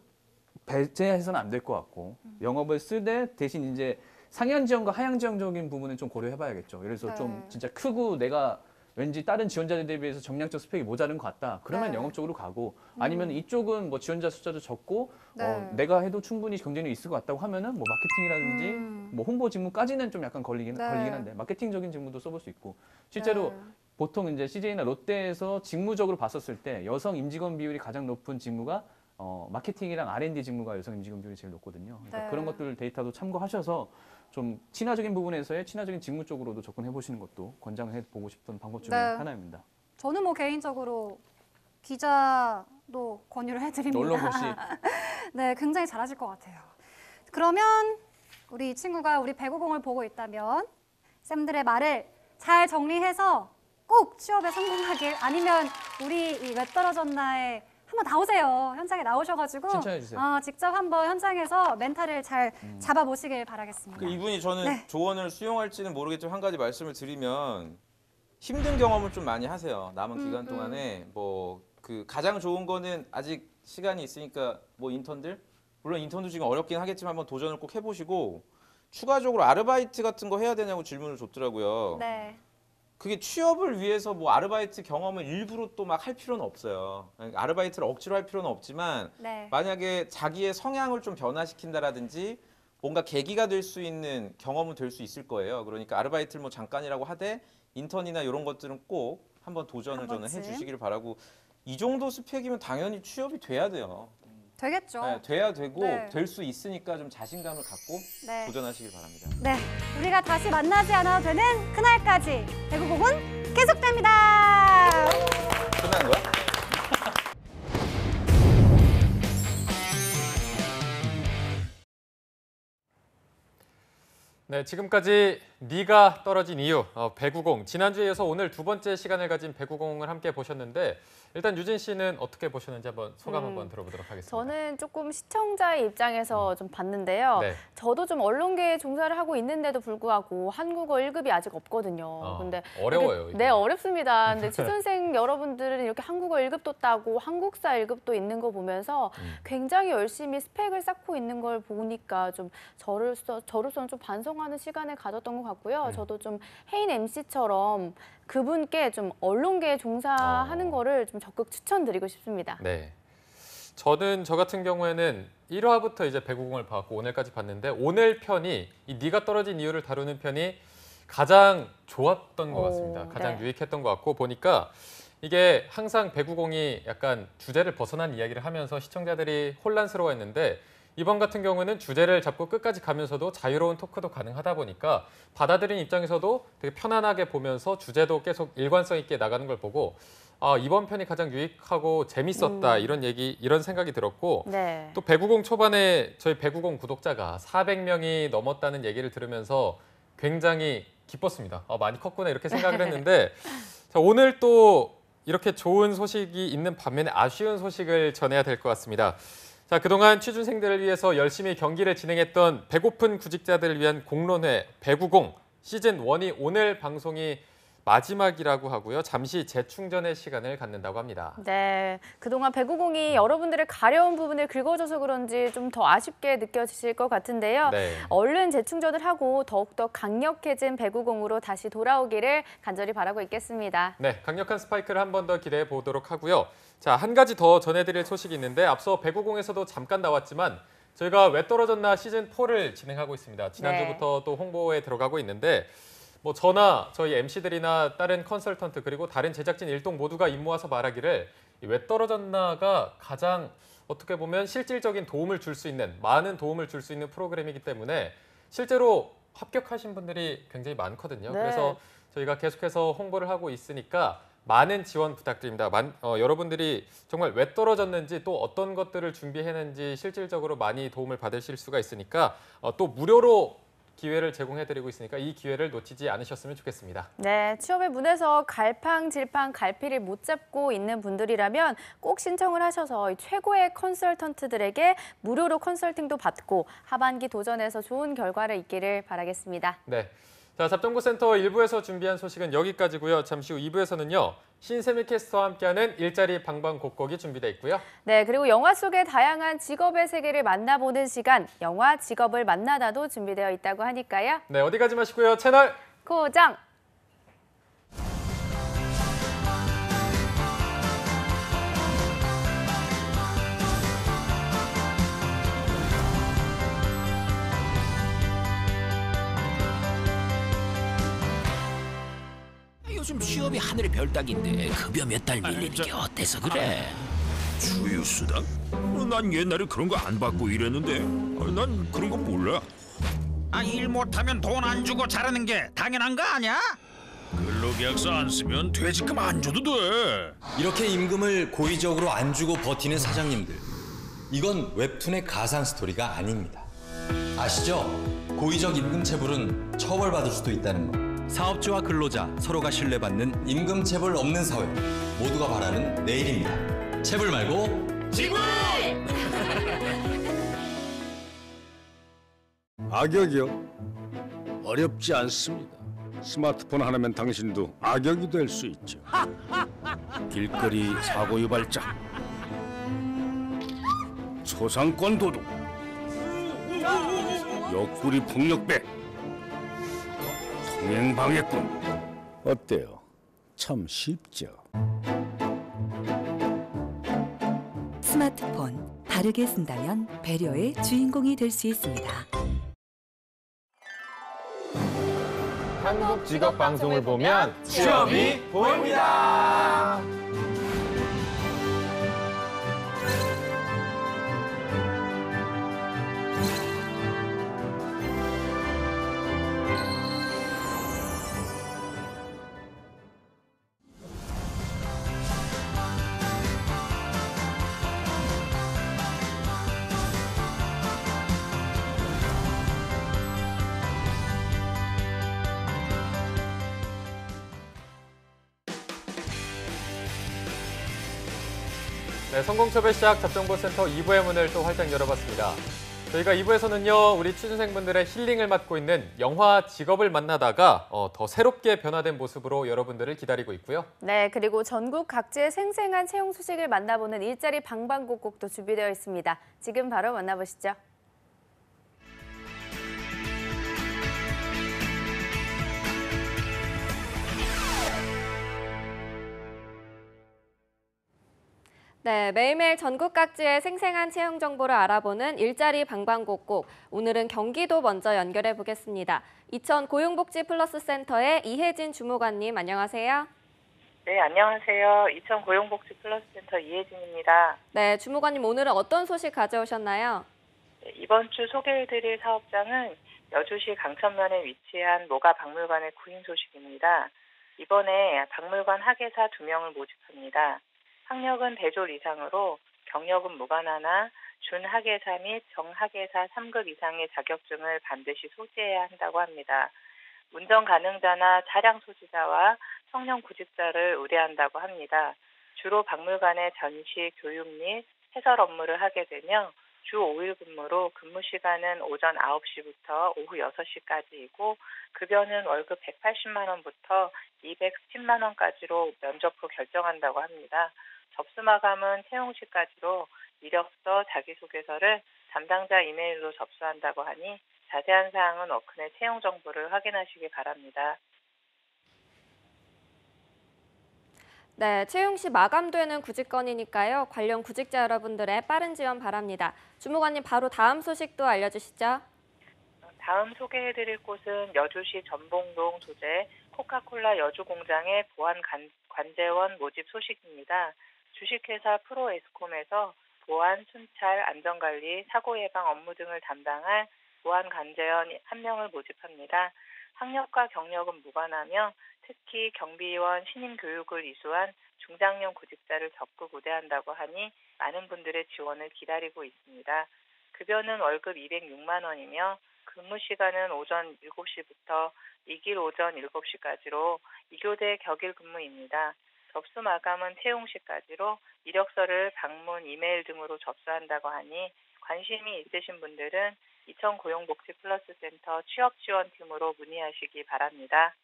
배제해서는 안 될 것 같고 영업을 쓰되 대신 이제 상향 지원과 하향 지원적인 부분은 좀 고려해봐야겠죠. 예를 들어서 네. 좀 진짜 크고 내가 왠지 다른 지원자들 대비해서 정량적 스펙이 모자른 것 같다. 그러면 네. 영업 쪽으로 가고 아니면 이쪽은 뭐 지원자 숫자도 적고 네. 내가 해도 충분히 경쟁력이 있을 것 같다고 하면은 뭐 마케팅이라든지 뭐 홍보 직무까지는 좀 약간 걸리긴 한데 마케팅적인 직무도 써볼 수 있고 실제로 네. 보통 이제 CJ나 롯데에서 직무적으로 봤었을 때 여성 임직원 비율이 가장 높은 직무가 마케팅이랑 R&D 직무가 여성 임직원 비율이 제일 높거든요. 그러니까 네. 그런 것들 데이터도 참고하셔서 좀 친화적인 부분에서의 친화적인 직무 쪽으로도 접근해 보시는 것도 권장해 보고 싶은 방법 중에 네. 하나입니다. 저는 뭐 개인적으로 기자도 권유를 해드립니다. 언론고시. 네, 굉장히 잘하실 것 같아요. 그러면 우리 이 친구가 우리 배구공을 보고 있다면 쌤들의 말을 잘 정리해서 꼭 취업에 성공하길 아니면 우리 이 왜 떨어졌나에 한번 나오세요. 현장에 나오셔가지고 신청해 주세요. 직접 한번 현장에서 멘탈을 잘 잡아보시길 바라겠습니다. 그 이분이 저는 네. 조언을 수용할지는 모르겠지만 한 가지 말씀을 드리면 힘든 경험을 좀 많이 하세요. 남은 기간 동안에 뭐 그 가장 좋은 거는 아직 시간이 있으니까 뭐 인턴들 물론 인턴도 지금 어렵긴 하겠지만 한번 도전을 꼭 해보시고 추가적으로 아르바이트 같은 거 해야 되냐고 질문을 줬더라고요. 네. 그게 취업을 위해서 뭐 아르바이트 경험을 일부러 또 막 할 필요는 없어요. 그러니까 아르바이트를 억지로 할 필요는 없지만 네. 만약에 자기의 성향을 좀 변화시킨다라든지 뭔가 계기가 될 수 있는 경험은 될 수 있을 거예요. 그러니까 아르바이트를 뭐 잠깐이라고 하되 인턴이나 이런 것들은 꼭 한번 도전을 한 저는 번쯤. 해주시기를 바라고 이 정도 스펙이면 당연히 취업이 돼야 돼요. 되겠죠. 네, 돼야 되고 네. 될 수 있으니까 좀 자신감을 갖고 네. 도전하시길 바랍니다. 네, 우리가 다시 만나지 않아도 되는 그날까지 배구공은 계속됩니다. 끝난 거야? 네, 지금까지 네가 떨어진 이유 배구공. 지난주에 이어서 오늘 두 번째 시간을 가진 배구공을 함께 보셨는데 일단 유진 씨는 어떻게 보셨는지 한번 소감 한번 들어보도록 하겠습니다. 저는 조금 시청자의 입장에서 좀 봤는데요. 네. 저도 좀 언론계에 종사를 하고 있는데도 불구하고 한국어 1급이 아직 없거든요. 근데 어려워요. 이게. 네, 어렵습니다. 근데 취준생 여러분들은 이렇게 한국어 1급도 따고 한국사 1급도 있는 거 보면서 굉장히 열심히 스펙을 쌓고 있는 걸 보니까 좀 저로서는 좀 반성하는 시간을 가졌던 것 같고요. 저도 좀 혜인 MC처럼 그분께 좀 언론계에 종사하는 거를 좀 적극 추천드리고 싶습니다. 네. 저 같은 경우에는 1화부터 이제 배구공을 봤고 오늘까지 봤는데 오늘 편이 이 네가 떨어진 이유를 다루는 편이 가장 좋았던 것 같습니다. 가장 네. 유익했던 것 같고 보니까 이게 항상 배구공이 약간 주제를 벗어난 이야기를 하면서 시청자들이 혼란스러워했는데 이번 같은 경우는 주제를 잡고 끝까지 가면서도 자유로운 토크도 가능하다 보니까 받아들인 입장에서도 되게 편안하게 보면서 주제도 계속 일관성 있게 나가는 걸 보고 이번 편이 가장 유익하고 재밌었다 이런 생각이 들었고 네. 또 배구공 초반에 저희 배구공 구독자가 400명이 넘었다는 얘기를 들으면서 굉장히 기뻤습니다. 많이 컸구나 이렇게 생각을 했는데 자, 오늘 또 이렇게 좋은 소식이 있는 반면에 아쉬운 소식을 전해야 될 것 같습니다. 자, 그동안 취준생들을 위해서 열심히 경기를 진행했던 배고픈 구직자들을 위한 공론회 배구공 시즌 1이 오늘 방송이 마지막이라고 하고요. 잠시 재충전의 시간을 갖는다고 합니다. 네, 그동안 배구공이 여러분들의 가려운 부분을 긁어줘서 그런지 좀 더 아쉽게 느껴지실 것 같은데요. 네. 얼른 재충전을 하고 더욱더 강력해진 배구공으로 다시 돌아오기를 간절히 바라고 있겠습니다. 네, 강력한 스파이크를 한 번 더 기대해 보도록 하고요. 자, 한 가지 더 전해드릴 소식이 있는데 앞서 배구공에서도 잠깐 나왔지만 저희가 왜 떨어졌나 시즌 4를 진행하고 있습니다. 지난주부터 또 홍보에 들어가고 있는데 뭐 저나 저희 MC들이나 다른 컨설턴트 그리고 다른 제작진 일동 모두가 입 모아서 말하기를 왜 떨어졌나가 가장 어떻게 보면 실질적인 도움을 줄 수 있는 많은 도움을 줄 수 있는 프로그램이기 때문에 실제로 합격하신 분들이 굉장히 많거든요. 네. 그래서 저희가 계속해서 홍보를 하고 있으니까 많은 지원 부탁드립니다. 여러분들이 정말 왜 떨어졌는지 또 어떤 것들을 준비했는지 실질적으로 많이 도움을 받으실 수가 있으니까 또 무료로 기회를 제공해드리고 있으니까 이 기회를 놓치지 않으셨으면 좋겠습니다. 네, 취업의 문에서 갈팡질팡 갈피를 못 잡고 있는 분들이라면 꼭 신청을 하셔서 최고의 컨설턴트들에게 무료로 컨설팅도 받고 하반기 도전에서 좋은 결과를 있기를 바라겠습니다. 네, 자, 잡정보센터 1부에서 준비한 소식은 여기까지고요. 잠시 후 2부에서는요. 신세미 캐스터와 함께하는 일자리 방방곡곡이 준비되어 있고요. 네, 그리고 영화 속의 다양한 직업의 세계를 만나보는 시간, 영화 직업을 만나다도 준비되어 있다고 하니까요. 네, 어디 가지 마시고요. 채널 고정! 요즘 취업이 하늘의 별 따기인데 급여 몇 달 밀리는 게 어때서 그래? 주휴수당? 난 옛날에 그런 거 안 받고 일했는데 난 그런 거 몰라. 일 못하면 돈 안 주고 자르는 게 당연한 거 아니야? 근로계약서 안 쓰면 퇴직금 안 줘도 돼. 이렇게 임금을 고의적으로 안 주고 버티는 사장님들. 이건 웹툰의 가상 스토리가 아닙니다. 아시죠? 고의적 임금 체불은 처벌받을 수도 있다는 거. 사업주와 근로자 서로가 신뢰받는 임금 체불 없는 사회. 모두가 바라는 내일입니다. 체불 말고 지불! 악역이요? 어렵지 않습니다. 스마트폰 하나면 당신도 악역이 될 수 있죠. 길거리 사고 유발자, 소상권 도둑, 옆구리 폭력배, 통행방해꾼. 어때요? 참 쉽죠? 스마트폰 바르게 쓴다면 배려의 주인공이 될 수 있습니다. 한국 직업 방송을 보면 취업이 보입니다. 네, 성공초배 시작 접정보센터 2부의 문을 또 활짝 열어봤습니다. 저희가 2부에서는요, 우리 취준생분들의 힐링을 맡고 있는 영화 직업을 만나다가 더 새롭게 변화된 모습으로 여러분들을 기다리고 있고요. 네, 그리고 전국 각지의 생생한 채용 소식을 만나보는 일자리 방방곡곡도 준비되어 있습니다. 지금 바로 만나보시죠. 네, 매일매일 전국 각지의 생생한 채용 정보를 알아보는 일자리 방방곡곡. 오늘은 경기도 먼저 연결해 보겠습니다. 이천 고용복지 플러스 센터의 이혜진 주무관님, 안녕하세요. 네, 안녕하세요. 이천 고용복지 플러스 센터 이혜진입니다. 네, 주무관님 오늘은 어떤 소식 가져오셨나요? 네, 이번 주 소개해드릴 사업장은 여주시 강천면에 위치한 모가 박물관의 구인 소식입니다. 이번에 박물관 학예사 2명을 모집합니다. 학력은 대졸 이상으로 경력은 무관하나 준학예사 및 정학예사 3급 이상의 자격증을 반드시 소지해야 한다고 합니다. 운전 가능자나 차량 소지자와 청년 구직자를 의뢰한다고 합니다. 주로 박물관의 전시, 교육 및 해설 업무를 하게 되며 주 5일 근무로 근무 시간은 오전 9시부터 오후 6시까지이고 급여는 월급 180만 원부터 210만 원까지로 면접 후 결정한다고 합니다. 접수 마감은 채용 시까지로 이력서, 자기소개서를 담당자 이메일로 접수한다고 하니 자세한 사항은 워크넷 채용 정보를 확인하시기 바랍니다. 네, 채용 시 마감되는 구직건이니까요. 관련 구직자 여러분들의 빠른 지원 바랍니다. 주무관님 바로 다음 소식도 알려주시죠. 다음 소개해드릴 곳은 여주시 전봉동 소재 코카콜라 여주공장의 보안 관제원 모집 소식입니다. 주식회사 프로에스콤에서 보안, 순찰, 안전관리, 사고 예방 업무 등을 담당할 보안 관제원 1명을 모집합니다. 학력과 경력은 무관하며 특히 경비원 신임 교육을 이수한 중장년 구직자를 적극 우대한다고 하니 많은 분들의 지원을 기다리고 있습니다. 급여는 월급 206만 원이며 근무 시간은 오전 7시부터 2길 오전 7시까지로 2교대 격일 근무입니다. 접수 마감은 채용 시까지로 이력서를 방문, 이메일 등으로 접수한다고 하니 관심이 있으신 분들은 이천 고용복지 플러스 센터 취업지원팀으로 문의하시기 바랍니다.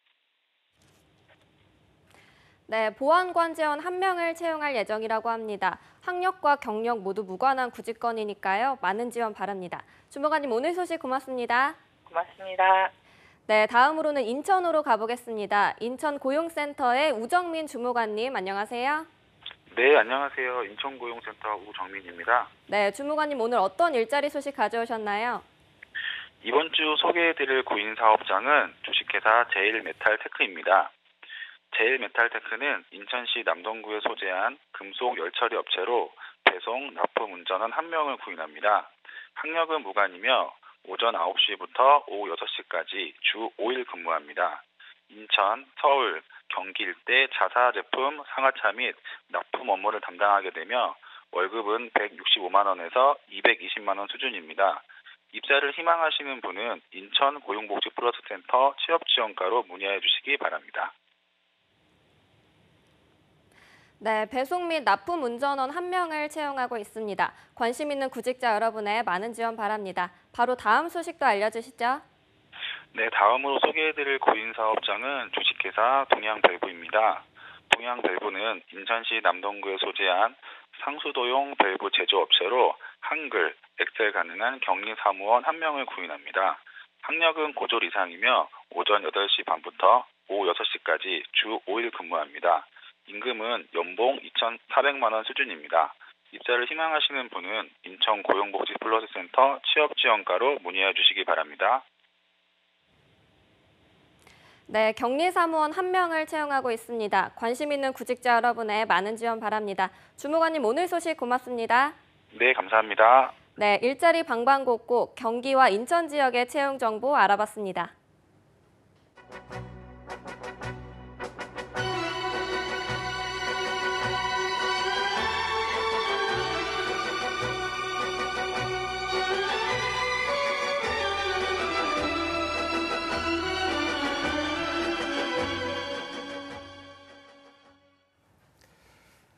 네, 보안관제원 1명을 채용할 예정이라고 합니다. 학력과 경력 모두 무관한 구직건이니까요. 많은 지원 바랍니다. 주무관님 오늘 소식 고맙습니다. 고맙습니다. 네, 다음으로는 인천으로 가보겠습니다. 인천 고용센터의 우정민 주무관님, 안녕하세요. 네, 안녕하세요. 인천고용센터 우정민입니다. 네, 주무관님 오늘 어떤 일자리 소식 가져오셨나요? 이번 주 소개해드릴 구인 사업장은 주식회사 제일메탈테크입니다. 제일메탈테크는 인천시 남동구에 소재한 금속 열처리 업체로 배송, 납품, 운전원 1명을 구인합니다. 학력은 무관이며 오전 9시부터 오후 6시까지 주 5일 근무합니다. 인천, 서울, 경기 일대 자사 제품 상하차 및 납품 업무를 담당하게 되며 월급은 165만 원에서 220만 원 수준입니다. 입사를 희망하시는 분은 인천 고용복지 플러스 센터 취업지원과로 문의해 주시기 바랍니다. 네, 배송 및 납품 운전원 1명을 채용하고 있습니다. 관심 있는 구직자 여러분의 많은 지원 바랍니다. 바로 다음 소식도 알려주시죠. 네, 다음으로 소개해드릴 구인 사업장은 주식회사 동양밸브입니다. 동양밸브는 인천시 남동구에 소재한 상수도용 밸브 제조업체로 한글, 엑셀 가능한 격리 사무원 1명을 구인합니다. 학력은 고졸 이상이며 오전 8시 반부터 오후 6시까지 주 5일 근무합니다. 임금은 연봉 2,400만 원 수준입니다. 입사를 희망하시는 분은 인천 고용복지 플러스 센터 취업지원과로 문의해 주시기 바랍니다. 네, 격리사무원 1명을 채용하고 있습니다. 관심 있는 구직자 여러분의 많은 지원 바랍니다. 주무관님 오늘 소식 고맙습니다. 네, 감사합니다. 네, 일자리 방방곡곡 경기와 인천 지역의 채용 정보 알아봤습니다.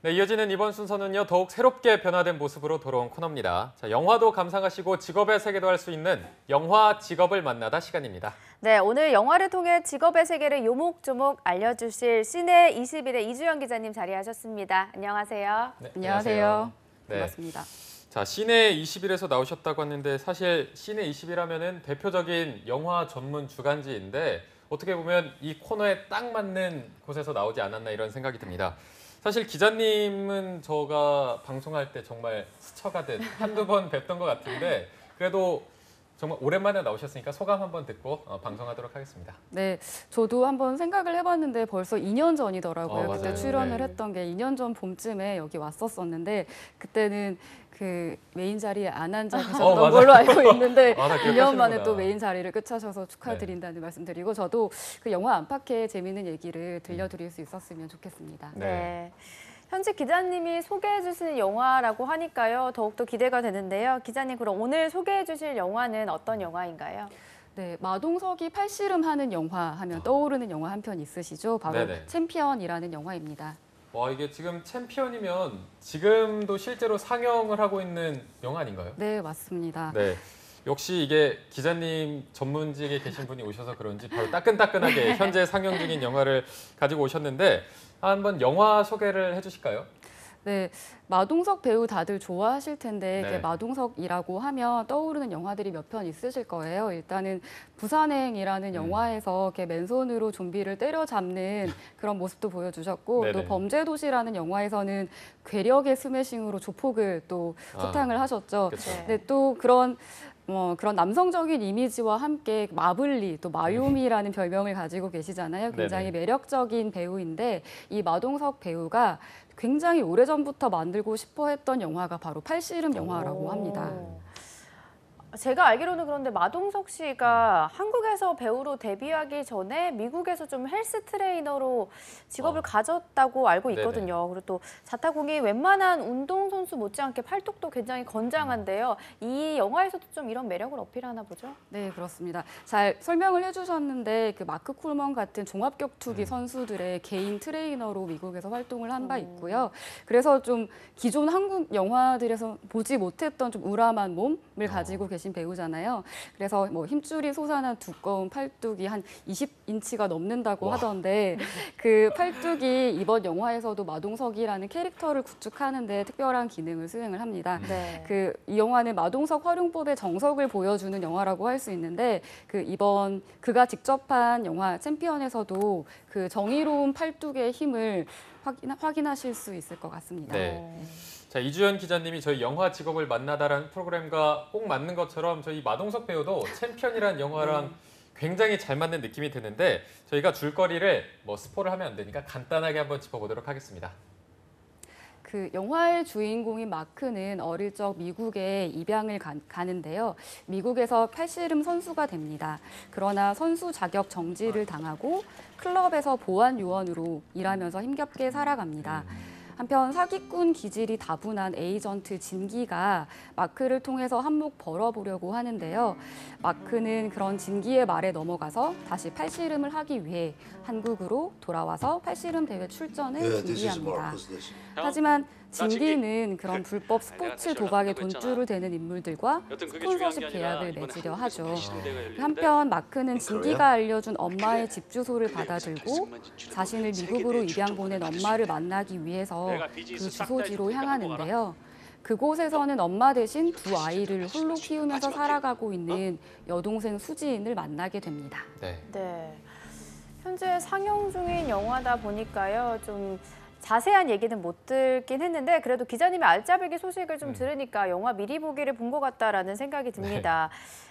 네, 이어지는 이번 순서는요. 더욱 새롭게 변화된 모습으로 돌아온 코너입니다. 자, 영화도 감상하시고 직업의 세계도 할 수 있는 영화 직업을 만나다 시간입니다. 네, 오늘 영화를 통해 직업의 세계를 요목조목 알려주실 시내 21의 이주연 기자님 자리하셨습니다. 안녕하세요. 네, 안녕하세요. 네. 반갑습니다. 자, 시내 21에서 나오셨다고 하는데 사실 시내 21하면은 대표적인 영화 전문 주간지인데 어떻게 보면 이 코너에 딱 맞는 곳에서 나오지 않았나 이런 생각이 듭니다. 사실 기자님은 제가 방송할 때 정말 스쳐가듯 한두 번 뵀던 것 같은데 그래도 정말 오랜만에 나오셨으니까 소감 한번 듣고 방송하도록 하겠습니다. 네, 저도 한번 생각을 해봤는데 벌써 2년 전이더라고요. 그때 맞아요. 출연을 네. 했던 게 2년 전 봄쯤에 여기 왔었었는데 그때는 그 메인 자리에 안 앉아 계셨던 맞아요. 걸로 알고 있는데 아, 나 2년 만에 기억하시는구나. 또 메인 자리를 끄차셔서 축하드린다는 말씀드리고 저도 그 영화 안팎의 재미있는 얘기를 들려드릴 수 있었으면 좋겠습니다. 네. 현직 기자님이 소개해 주시는 영화라고 하니까요. 더욱더 기대가 되는데요. 기자님, 그럼 오늘 소개해 주실 영화는 어떤 영화인가요? 네, 마동석이 팔씨름하는 영화 하면 떠오르는 영화 한 편 있으시죠? 바로 네네. 챔피언이라는 영화입니다. 와, 이게 지금 챔피언이면 지금도 실제로 상영을 하고 있는 영화 아닌가요? 네, 맞습니다. 네. 역시 이게 기자님 전문직에 계신 분이 오셔서 그런지 바로 따끈따끈하게 현재 상영 중인 영화를 가지고 오셨는데 한번 영화 소개를 해주실까요? 네, 마동석 배우 다들 좋아하실 텐데 네. 마동석이라고 하면 떠오르는 영화들이 몇 편 있으실 거예요. 일단은 부산행이라는 영화에서 이렇게 맨손으로 좀비를 때려잡는 그런 모습도 보여주셨고 네네. 또 범죄도시라는 영화에서는 괴력의 스매싱으로 조폭을 또 소탕을 하셨죠. 그쵸. 근데 또 그런 남성적인 이미지와 함께 마블리, 또 마요미라는 별명을 가지고 계시잖아요. 굉장히 네네. 매력적인 배우인데 이 마동석 배우가 굉장히 오래전부터 만들고 싶어 했던 영화가 바로 팔씨름 영화라고 합니다. 제가 알기로는 그런데 마동석 씨가 한국에서 배우로 데뷔하기 전에 미국에서 좀 헬스 트레이너로 직업을 가졌다고 알고 있거든요. 그리고 또 자타공이 웬만한 운동선수 못지않게 팔뚝도 굉장히 건장한데요. 이 영화에서도 좀 이런 매력을 어필하나 보죠? 네, 그렇습니다. 잘 설명을 해주셨는데 그 마크 쿨먼 같은 종합격투기 선수들의 개인 트레이너로 미국에서 활동을 한 바 있고요. 그래서 좀 기존 한국 영화들에서 보지 못했던 좀 우람한 몸을 가지고 계신 배우잖아요. 그래서 뭐 힘줄이 솟아난 두꺼운 팔뚝이 한 20인치가 넘는다고 하던데 그 팔뚝이 이번 영화에서도 마동석이라는 캐릭터를 구축하는 데 특별한 기능을 수행을 합니다. 네. 이 영화는 마동석 활용법의 정석을 보여주는 영화라고 할 수 있는데 이번 그가 직접 한 영화 챔피언에서도 그 정의로운 팔뚝의 힘을 확인하실 수 있을 것 같습니다. 네. 자, 이주연 기자님이 저희 영화 직업을 만나다라는 프로그램과 꼭 맞는 것처럼 저희 마동석 배우도 챔피언이라는 영화랑 굉장히 잘 맞는 느낌이 드는데 저희가 줄거리를 뭐 스포를 하면 안 되니까 간단하게 한번 짚어보도록 하겠습니다. 그 영화의 주인공인 마크는 어릴 적 미국에 입양을 가는데요. 미국에서 팔씨름 선수가 됩니다. 그러나 선수 자격 정지를 당하고 클럽에서 보안 요원으로 일하면서 힘겹게 살아갑니다. 한편 사기꾼 기질이 다분한 에이전트 진기가 마크를 통해서 한몫 벌어보려고 하는데요. 마크는 그런 진기의 말에 넘어가서 다시 팔씨름을 하기 위해 한국으로 돌아와서 팔씨름 대회 출전을 준비합니다. 하지만 진기는 그런 불법 스포츠 도박에 돈줄을 대는 인물들과 스폰서십 계약을 맺으려 하죠. 한편 마크는 진기가 알려준 엄마의 집 주소를 받아들고 자신을 미국으로 입양 보낸 엄마를 만나기 위해서 그 주소지로 향하는데요. 그곳에서는 엄마 대신 두 아이를 홀로 키우면서 살아가고 있는 여동생 수지인을 만나게 됩니다. 네. 현재 상영 중인 영화다 보니까요. 좀 자세한 얘기는 못 듣긴 했는데 그래도 기자님의 알짜배기 소식을 좀 들으니까 영화 미리 보기를 본 것 같다라는 생각이 듭니다.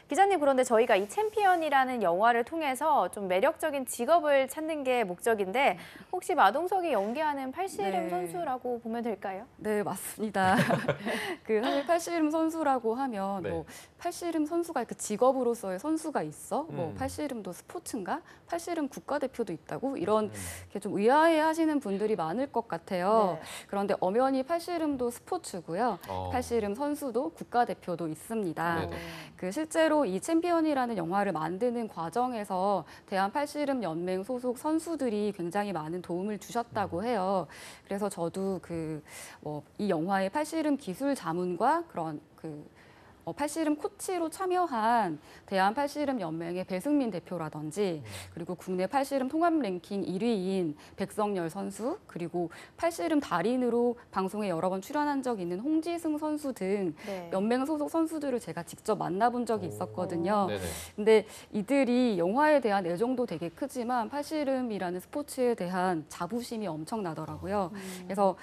기자님, 그런데 저희가 이 챔피언이라는 영화를 통해서 좀 매력적인 직업을 찾는 게 목적인데 혹시 마동석이 연기하는 팔씨름 선수라고 보면 될까요? 네, 맞습니다. 사실 팔씨름 선수라고 하면 뭐 팔씨름 선수가 그 직업으로서의 선수가 있어? 뭐 팔씨름도 스포츠인가? 팔씨름 국가대표도 있다고? 이런 좀 의아해하시는 분들이 많을 것 같아요. 그런데 엄연히 팔씨름도 스포츠고요. 팔씨름 선수도 국가대표도 있습니다. 실제로 실제로 이 챔피언이라는 영화를 만드는 과정에서 대한팔씨름 연맹 소속 선수들이 굉장히 많은 도움을 주셨다고 해요. 그래서 저도 이 영화의 팔씨름 기술 자문과 그런 팔씨름 코치로 참여한 대한팔씨름연맹의 배승민 대표라든지 그리고 국내 팔씨름 통합 랭킹 1위인 백성열 선수 그리고 팔씨름 달인으로 방송에 여러 번 출연한 적이 있는 홍지승 선수 등 연맹 소속 선수들을 제가 직접 만나본 적이 있었거든요. 근데 이들이 영화에 대한 애정도 되게 크지만 팔씨름이라는 스포츠에 대한 자부심이 엄청나더라고요. 그래서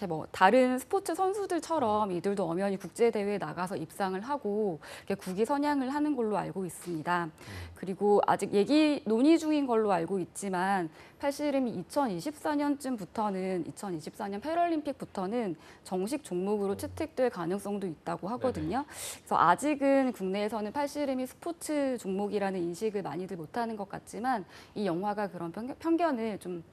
이렇게 다른 스포츠 선수들처럼 이들도 엄연히 국제대회에 나가서 입상을 하고 이렇게 국위 선양을 하는 걸로 알고 있습니다. 그리고 아직 논의 중인 걸로 알고 있지만 팔씨름이 2024년쯤부터는 2024년 패럴림픽부터는 정식 종목으로 채택될 가능성도 있다고 하거든요. 그래서 아직은 국내에서는 팔씨름이 스포츠 종목이라는 인식을 많이들 못하는 것 같지만 이 영화가 그런 편견을 좀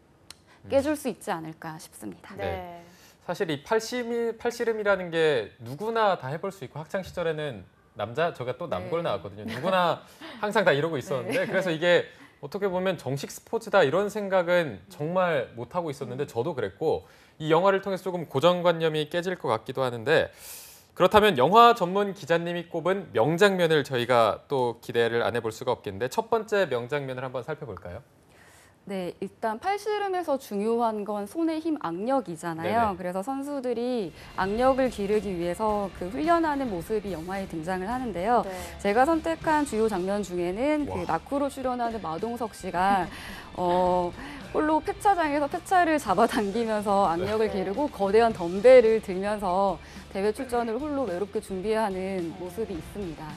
깨줄 수 있지 않을까 싶습니다. 네. 사실 이 팔씨름이라는 게 누구나 다 해볼 수 있고 학창 시절에는 제가 또 남골 나왔거든요. 누구나 항상 다 이러고 있었는데 그래서 이게 어떻게 보면 정식 스포츠다 이런 생각은 정말 못 하고 있었는데 저도 그랬고 이 영화를 통해서 조금 고정관념이 깨질 것 같기도 하는데 그렇다면 영화 전문 기자님이 꼽은 명장면을 저희가 또 기대를 안 해볼 수가 없겠는데 첫 번째 명장면을 한번 살펴볼까요? 네, 일단 팔씨름에서 중요한 건 손의 힘 악력이잖아요. 네네. 그래서 선수들이 악력을 기르기 위해서 훈련하는 모습이 영화에 등장을 하는데요. 제가 선택한 주요 장면 중에는 나쿠로 출연하는 마동석 씨가 홀로 폐차장에서 폐차를 잡아당기면서 악력을 기르고 거대한 덤벨을 들면서 대회 출전을 홀로 외롭게 준비하는 모습이 있습니다.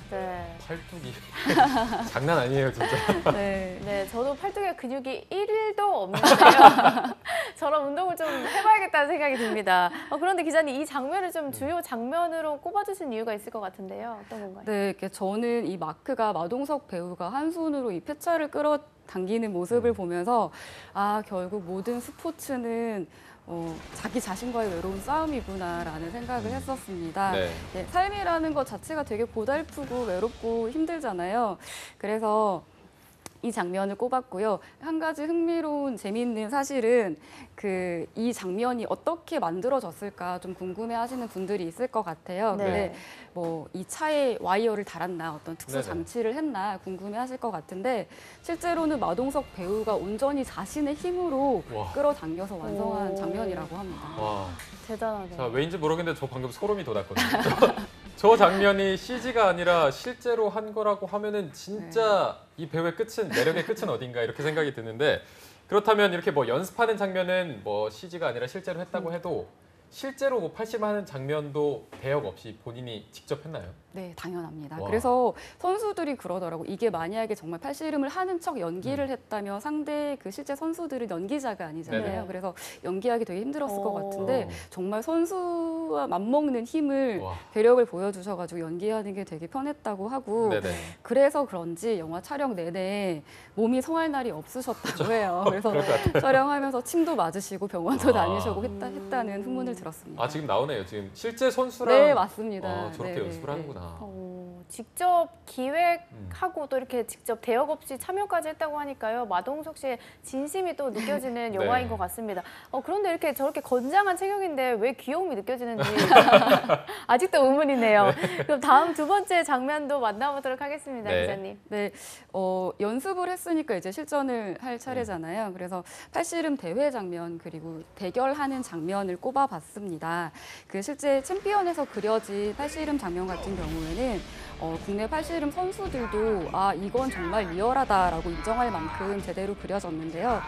팔뚝이 장난 아니에요, 진짜. 네, 저도 팔뚝에 근육이 1일도 없는데요. 저런 운동을 좀 해봐야겠다는 생각이 듭니다. 그런데 기자님, 이 장면을 좀 주요 장면으로 꼽아주신 이유가 있을 것 같은데요. 어떤 건가요? 네, 저는 이 마크가 마동석 배우가 한 손으로 이 폐차를 끌어당기는 모습을 보면서 결국 모든 스포츠는 자기 자신과의 외로운 싸움이구나라는 생각을 했었습니다. 삶이라는 것 자체가 되게 고달프고 외롭고 힘들잖아요. 그래서 이 장면을 꼽았고요. 한 가지 흥미로운 재미있는 사실은 이 장면이 어떻게 만들어졌을까 좀 궁금해하시는 분들이 있을 것 같아요. 근데 이 차에 와이어를 달았나 어떤 특수 장치를 했나 궁금해하실 것 같은데 실제로는 마동석 배우가 온전히 자신의 힘으로 끌어당겨서 완성한 장면이라고 합니다. 대단하다. 자, 왜인지 모르겠는데 저 방금 소름이 돋았거든요. 저 장면이 CG가 아니라 실제로 한 거라고 하면은 진짜 이 배우의 매력의 끝은 어딘가 이렇게 생각이 드는데 그렇다면 이렇게 연습하는 장면은 CG가 아니라 실제로 했다고 해도 실제로 팔씨름하는 장면도 대역 없이 본인이 직접 했나요? 네, 당연합니다. 그래서 선수들이 그러더라고. 이게 만약에 정말 팔씨름을 하는 척 연기를 했다면 상대 실제 선수들은 연기자가 아니잖아요. 그래서 연기하기 되게 힘들었을 것 같은데 정말 선수와 맞먹는 힘을 배력을 보여주셔가지고 연기하는 게 되게 편했다고 하고 그래서 그런지 영화 촬영 내내 몸이 성할 날이 없으셨다고 해요. 그래서 촬영하면서 침도 맞으시고 병원도 다니시고 했다는 후문을 들었습니다. 지금 나오네요. 지금 실제 선수랑 네, 맞습니다. 저렇게 연습을 하는구나. 직접 기획하고 또 이렇게 직접 대역 없이 참여까지 했다고 하니까요. 마동석 씨의 진심이 또 느껴지는 영화인 것 같습니다. 그런데 이렇게 저렇게 건장한 체격인데 왜 귀여움이 느껴지는지 아직도 의문이네요. 그럼 다음 두 번째 장면도 만나보도록 하겠습니다, 기자님. 네, 연습을 했으니까 이제 실전을 할 차례잖아요. 그래서 팔씨름 대회 장면 그리고 대결하는 장면을 꼽아봤습니다. 실제 챔피언에서 그려진 팔씨름 장면 같은 경우에는 국내 팔씨름 선수들도 이건 정말 리얼하다라고 인정할 만큼 제대로 그려졌는데요.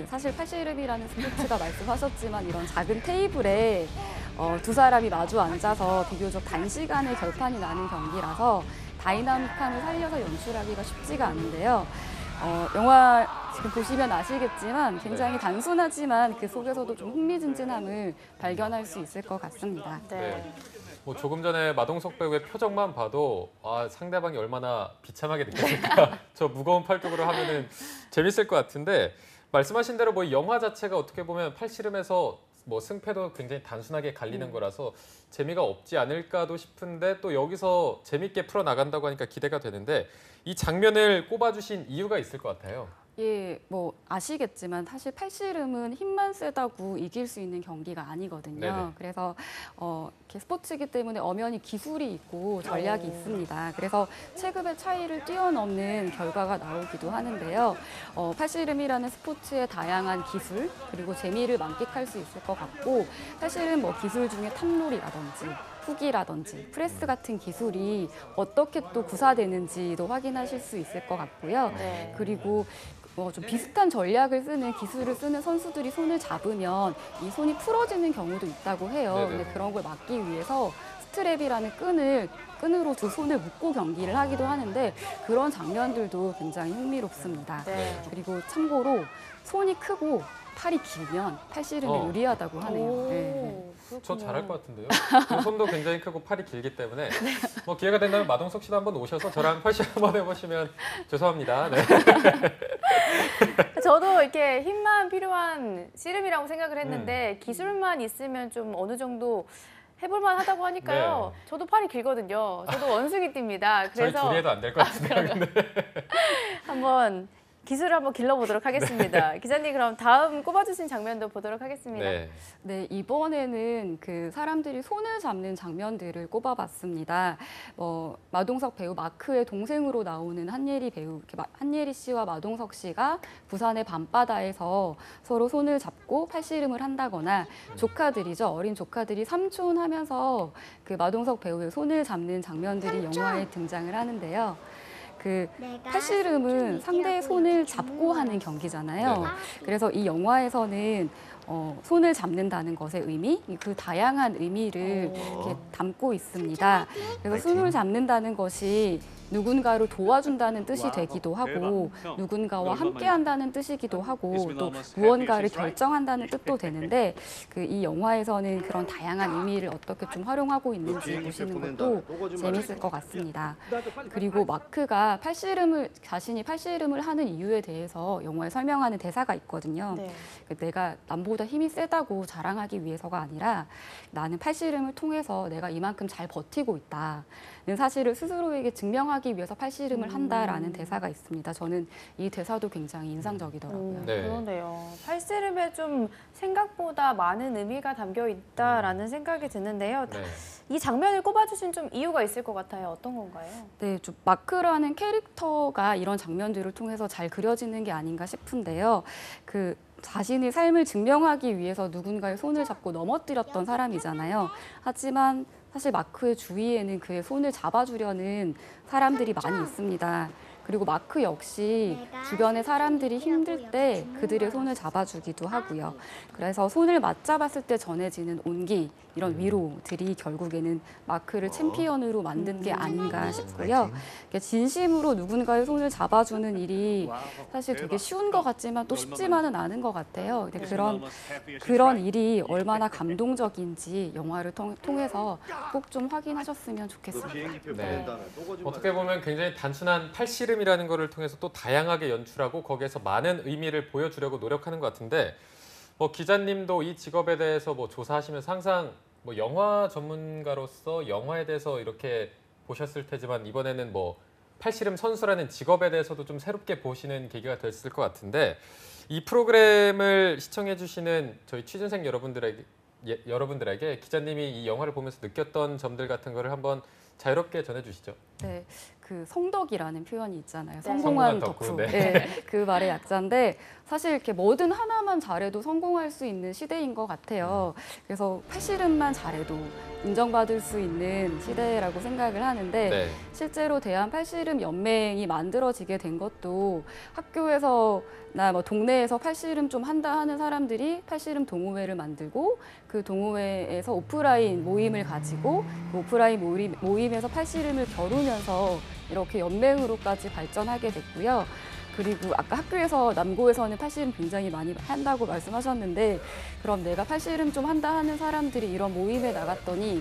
사실 팔씨름이라는 스포츠가 말씀하셨지만 이런 작은 테이블에 두 사람이 마주 앉아서 비교적 단시간에 결판이 나는 경기라서 다이나믹함을 살려서 연출하기가 쉽지가 않은데요. 영화 지금 보시면 아시겠지만 굉장히 단순하지만 그 속에서도 좀 흥미진진함을 발견할 수 있을 것 같습니다. 조금 전에 마동석 배우의 표정만 봐도 상대방이 얼마나 비참하게 느껴질까 저 무거운 팔뚝으로 하면은 재밌을 것 같은데 말씀하신 대로 이 영화 자체가 어떻게 보면 팔씨름에서 뭐 승패도 굉장히 단순하게 갈리는 거라서 재미가 없지 않을까도 싶은데 또 여기서 재밌게 풀어 나간다고 하니까 기대가 되는데 이 장면을 꼽아주신 이유가 있을 것 같아요. 예, 뭐 아시겠지만 사실 팔씨름은 힘만 세다고 이길 수 있는 경기가 아니거든요. 네네. 그래서 이렇게 스포츠이기 때문에 엄연히 기술이 있고 전략이 있습니다. 그래서 체급의 차이를 뛰어넘는 결과가 나오기도 하는데요. 팔씨름이라는 스포츠의 다양한 기술 그리고 재미를 만끽할 수 있을 것 같고 사실은 뭐 기술 중에 탑롤이라든지 훅이라든지 프레스 같은 기술이 어떻게 또 구사되는지도 확인하실 수 있을 것 같고요. 네. 그리고 좀 비슷한 전략을 쓰는 기술을 쓰는 선수들이 손을 잡으면 이 손이 풀어지는 경우도 있다고 해요. 네네. 근데 그런 걸 막기 위해서 스트랩이라는 끈으로 두 손을 묶고 경기를 하기도 하는데 그런 장면들도 굉장히 흥미롭습니다. 네. 그리고 참고로 손이 크고 팔이 길면 팔씨름이 유리하다고 하네요. 네. 저 잘할 것 같은데요. 저 손도 굉장히 크고 팔이 길기 때문에 뭐 기회가 된다면 마동석 씨도 한번 오셔서 저랑 팔씨름 한번 해보시면 죄송합니다. 네. 저도 이렇게 힘만 필요한 씨름이라고 생각을 했는데 기술만 있으면 좀 어느 정도 해볼만 하다고 하니까요. 네. 저도 팔이 길거든요. 저도 원숭이띠입니다. 저희 그래서 둘이 해도 안 될 것 같은데요. 근데. 한번 기술을 한번 길러보도록 하겠습니다. 기자님 그럼 다음 꼽아주신 장면도 보도록 하겠습니다. 네, 이번에는 그 사람들이 손을 잡는 장면들을 꼽아봤습니다. 마동석 배우 마크의 동생으로 나오는 한예리 배우, 한예리 씨와 마동석 씨가 부산의 밤바다에서 서로 손을 잡고 팔씨름을 한다거나 조카들이죠. 어린 조카들이 삼촌 하면서 그 마동석 배우의 손을 잡는 장면들이 영화에 등장을 하는데요. 그 팔씨름은 상대의 손을 잡고 하는 경기잖아요. 그래서 이 영화에서는 손을 잡는다는 것의 의미, 그 다양한 의미를 이렇게 담고 있습니다. 그래서 손을 잡는다는 것이 누군가를 도와준다는 뜻이 되기도 하고 누군가와 함께한다는 뜻이기도 하고 또 무언가를 결정한다는 뜻도 되는데 이 영화에서는 그런 다양한 의미를 어떻게 좀 활용하고 있는지 보시는 것도 재밌을 것 같습니다. 그리고 마크가 자신이 팔씨름을 하는 이유에 대해서 영화에 설명하는 대사가 있거든요. 네. 내가 남보다 힘이 세다고 자랑하기 위해서가 아니라 나는 팔씨름을 통해서 내가 이만큼 잘 버티고 있다. 사실을 스스로에게 증명하기 위해서 팔씨름을 한다라는 대사가 있습니다. 저는 이 대사도 굉장히 인상적이더라고요. 네. 그러네요. 팔씨름에 좀 생각보다 많은 의미가 담겨 있다라는 생각이 드는데요. 네. 이 장면을 꼽아주신 좀 이유가 있을 것 같아요. 어떤 건가요? 네, 좀 마크라는 캐릭터가 이런 장면들을 통해서 잘 그려지는 게 아닌가 싶은데요. 그 자신의 삶을 증명하기 위해서 누군가의 손을 잡고 넘어뜨렸던 사람이잖아요. 하지만 사실 마크의 주위에는 그의 손을 잡아주려는 사람들이 많이 있습니다. 그리고 마크 역시 주변의 사람들이 힘들 때 그들의 손을 잡아주기도 하고요. 그래서 손을 맞잡았을 때 전해지는 온기, 이런 위로들이 결국에는 마크를 챔피언으로 만든 게 아닌가 싶고요. 진심으로 누군가의 손을 잡아주는 일이 사실 되게 쉬운 것 같지만 또 쉽지만은 않은 것 같아요. 근데 그런 일이 얼마나 감동적인지 영화를 통해서 꼭 좀 확인하셨으면 좋겠습니다. 네. 어떻게 보면 굉장히 단순한 팔씨름이라는 거를 통해서 또 다양하게 연출하고 거기에서 많은 의미를 보여주려고 노력하는 것 같은데 기자님도 이 직업에 대해서 조사하시면서 항상 영화 전문가로서 영화에 대해서 이렇게 보셨을 테지만 이번에는 팔씨름 선수라는 직업에 대해서도 좀 새롭게 보시는 계기가 됐을 것 같은데 이 프로그램을 시청해 주시는 저희 취준생 여러분들에게 기자님이 이 영화를 보면서 느꼈던 점들 같은 거를 한번 자유롭게 전해주시죠. 네, 그 성덕이라는 표현이 있잖아요. 성공한 성공한 덕후. 덕후. 네, 그 말의 약자인데 사실 이렇게 뭐든 하나만 잘해도 성공할 수 있는 시대인 것 같아요. 그래서 팔씨름만 잘해도 인정받을 수 있는 시대라고 생각을 하는데 네. 실제로 대한팔씨름 연맹이 만들어지게 된 것도 학교에서나 동네에서 팔씨름 좀 한다 하는 사람들이 팔씨름 동호회를 만들고 그 동호회에서 오프라인 모임을 가지고 그 오프라인 모임에서 팔씨름을 겨루면서 이렇게 연맹으로까지 발전하게 됐고요. 그리고 아까 학교에서 남고에서는 팔씨름 굉장히 많이 한다고 말씀하셨는데 그럼 내가 팔씨름 좀 한다 하는 사람들이 이런 모임에 나갔더니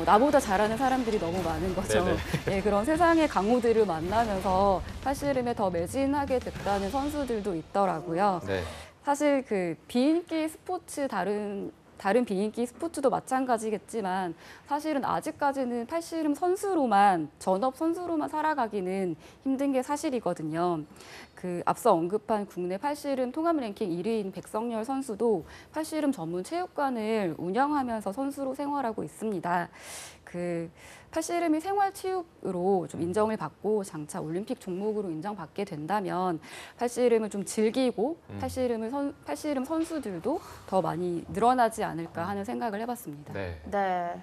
나보다 잘하는 사람들이 너무 많은 거죠. 네, 그런 세상의 강호들을 만나면서 팔씨름에 더 매진하게 됐다는 선수들도 있더라고요. 네. 사실 그 비인기 스포츠 다른 다른 비인기 스포츠도 마찬가지겠지만 사실은 아직까지는 팔씨름 선수로만 전업 선수로만 살아가기는 힘든 게 사실이거든요. 그 앞서 언급한 국내 팔씨름 통합 랭킹 1위인 백성열 선수도 팔씨름 전문 체육관을 운영하면서 선수로 생활하고 있습니다. 그 팔씨름이 생활체육으로 좀 인정을 받고 장차 올림픽 종목으로 인정받게 된다면 팔씨름을 좀 즐기고 팔씨름 선수들도 더 많이 늘어나지 않을까 하는 생각을 해봤습니다. 네. 네.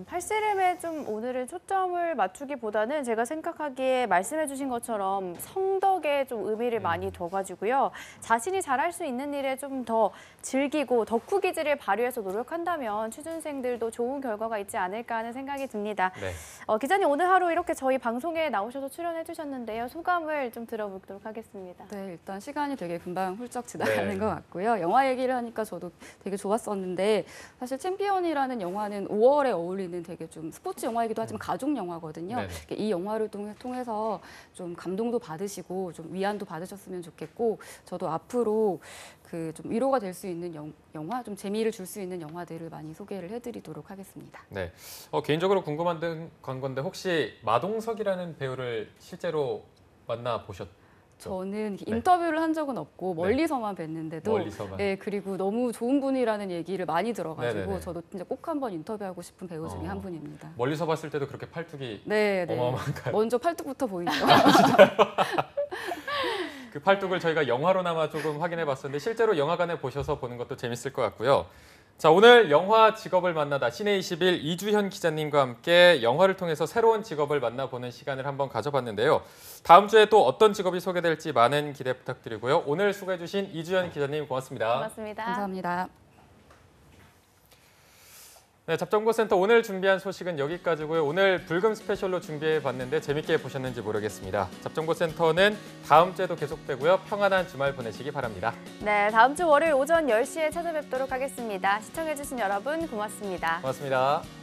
팔씨름에 좀 오늘은 초점을 맞추기보다는 제가 생각하기에 말씀해 주신 것처럼 성덕에 좀 의미를 많이 둬가지고요. 자신이 잘할 수 있는 일에 좀 더 즐기고 덕후 기질을 발휘해서 노력한다면 취준생들도 좋은 결과가 있지 않을까 하는 생각이 듭니다. 네. 기자님 오늘 하루 이렇게 저희 방송에 나오셔서 출연해 주셨는데요. 소감을 좀 들어보도록 하겠습니다. 네, 일단 시간이 되게 금방 훌쩍 지나가는 네. 것 같고요. 영화 얘기를 하니까 저도 되게 좋았었는데 사실 챔피언이라는 영화는 5월에 어울리는 되게 좀 스포츠 영화이기도 하지만 가족 영화거든요. 네네. 이 영화를 통해서 좀 감동도 받으시고 좀 위안도 받으셨으면 좋겠고 저도 앞으로 그 좀 위로가 될 수 있는 영화, 좀 재미를 줄 수 있는 영화들을 많이 소개를 해드리도록 하겠습니다. 네. 개인적으로 궁금한 건데 혹시 마동석이라는 배우를 실제로 만나 보셨죠? 저는 인터뷰를 한 적은 없고 멀리서만 뵀는데도 멀리서만. 네, 그리고 너무 좋은 분이라는 얘기를 많이 들어가지고 네네네. 저도 진짜 꼭 한번 인터뷰하고 싶은 배우 중에 한 분입니다. 멀리서 봤을 때도 그렇게 팔뚝이 네, 어마어마한가요? 먼저 팔뚝부터 보이죠. 그 팔뚝을 저희가 영화로나마 조금 확인해 봤었는데 실제로 영화관에 보셔서 보는 것도 재밌을 것 같고요. 자, 오늘 영화 직업을 만나다 시내21 이주현 기자님과 함께 영화를 통해서 새로운 직업을 만나보는 시간을 한번 가져봤는데요. 다음 주에 또 어떤 직업이 소개될지 많은 기대 부탁드리고요. 오늘 수고해 주신 이주현 기자님 고맙습니다. 고맙습니다. 감사합니다. 네, 잡정보센터 오늘 준비한 소식은 여기까지고요. 오늘 불금 스페셜로 준비해봤는데 재밌게 보셨는지 모르겠습니다. 잡정보센터는 다음 주에도 계속되고요. 평안한 주말 보내시기 바랍니다. 네, 다음 주 월요일 오전 10시에 찾아뵙도록 하겠습니다. 시청해주신 여러분 고맙습니다. 고맙습니다.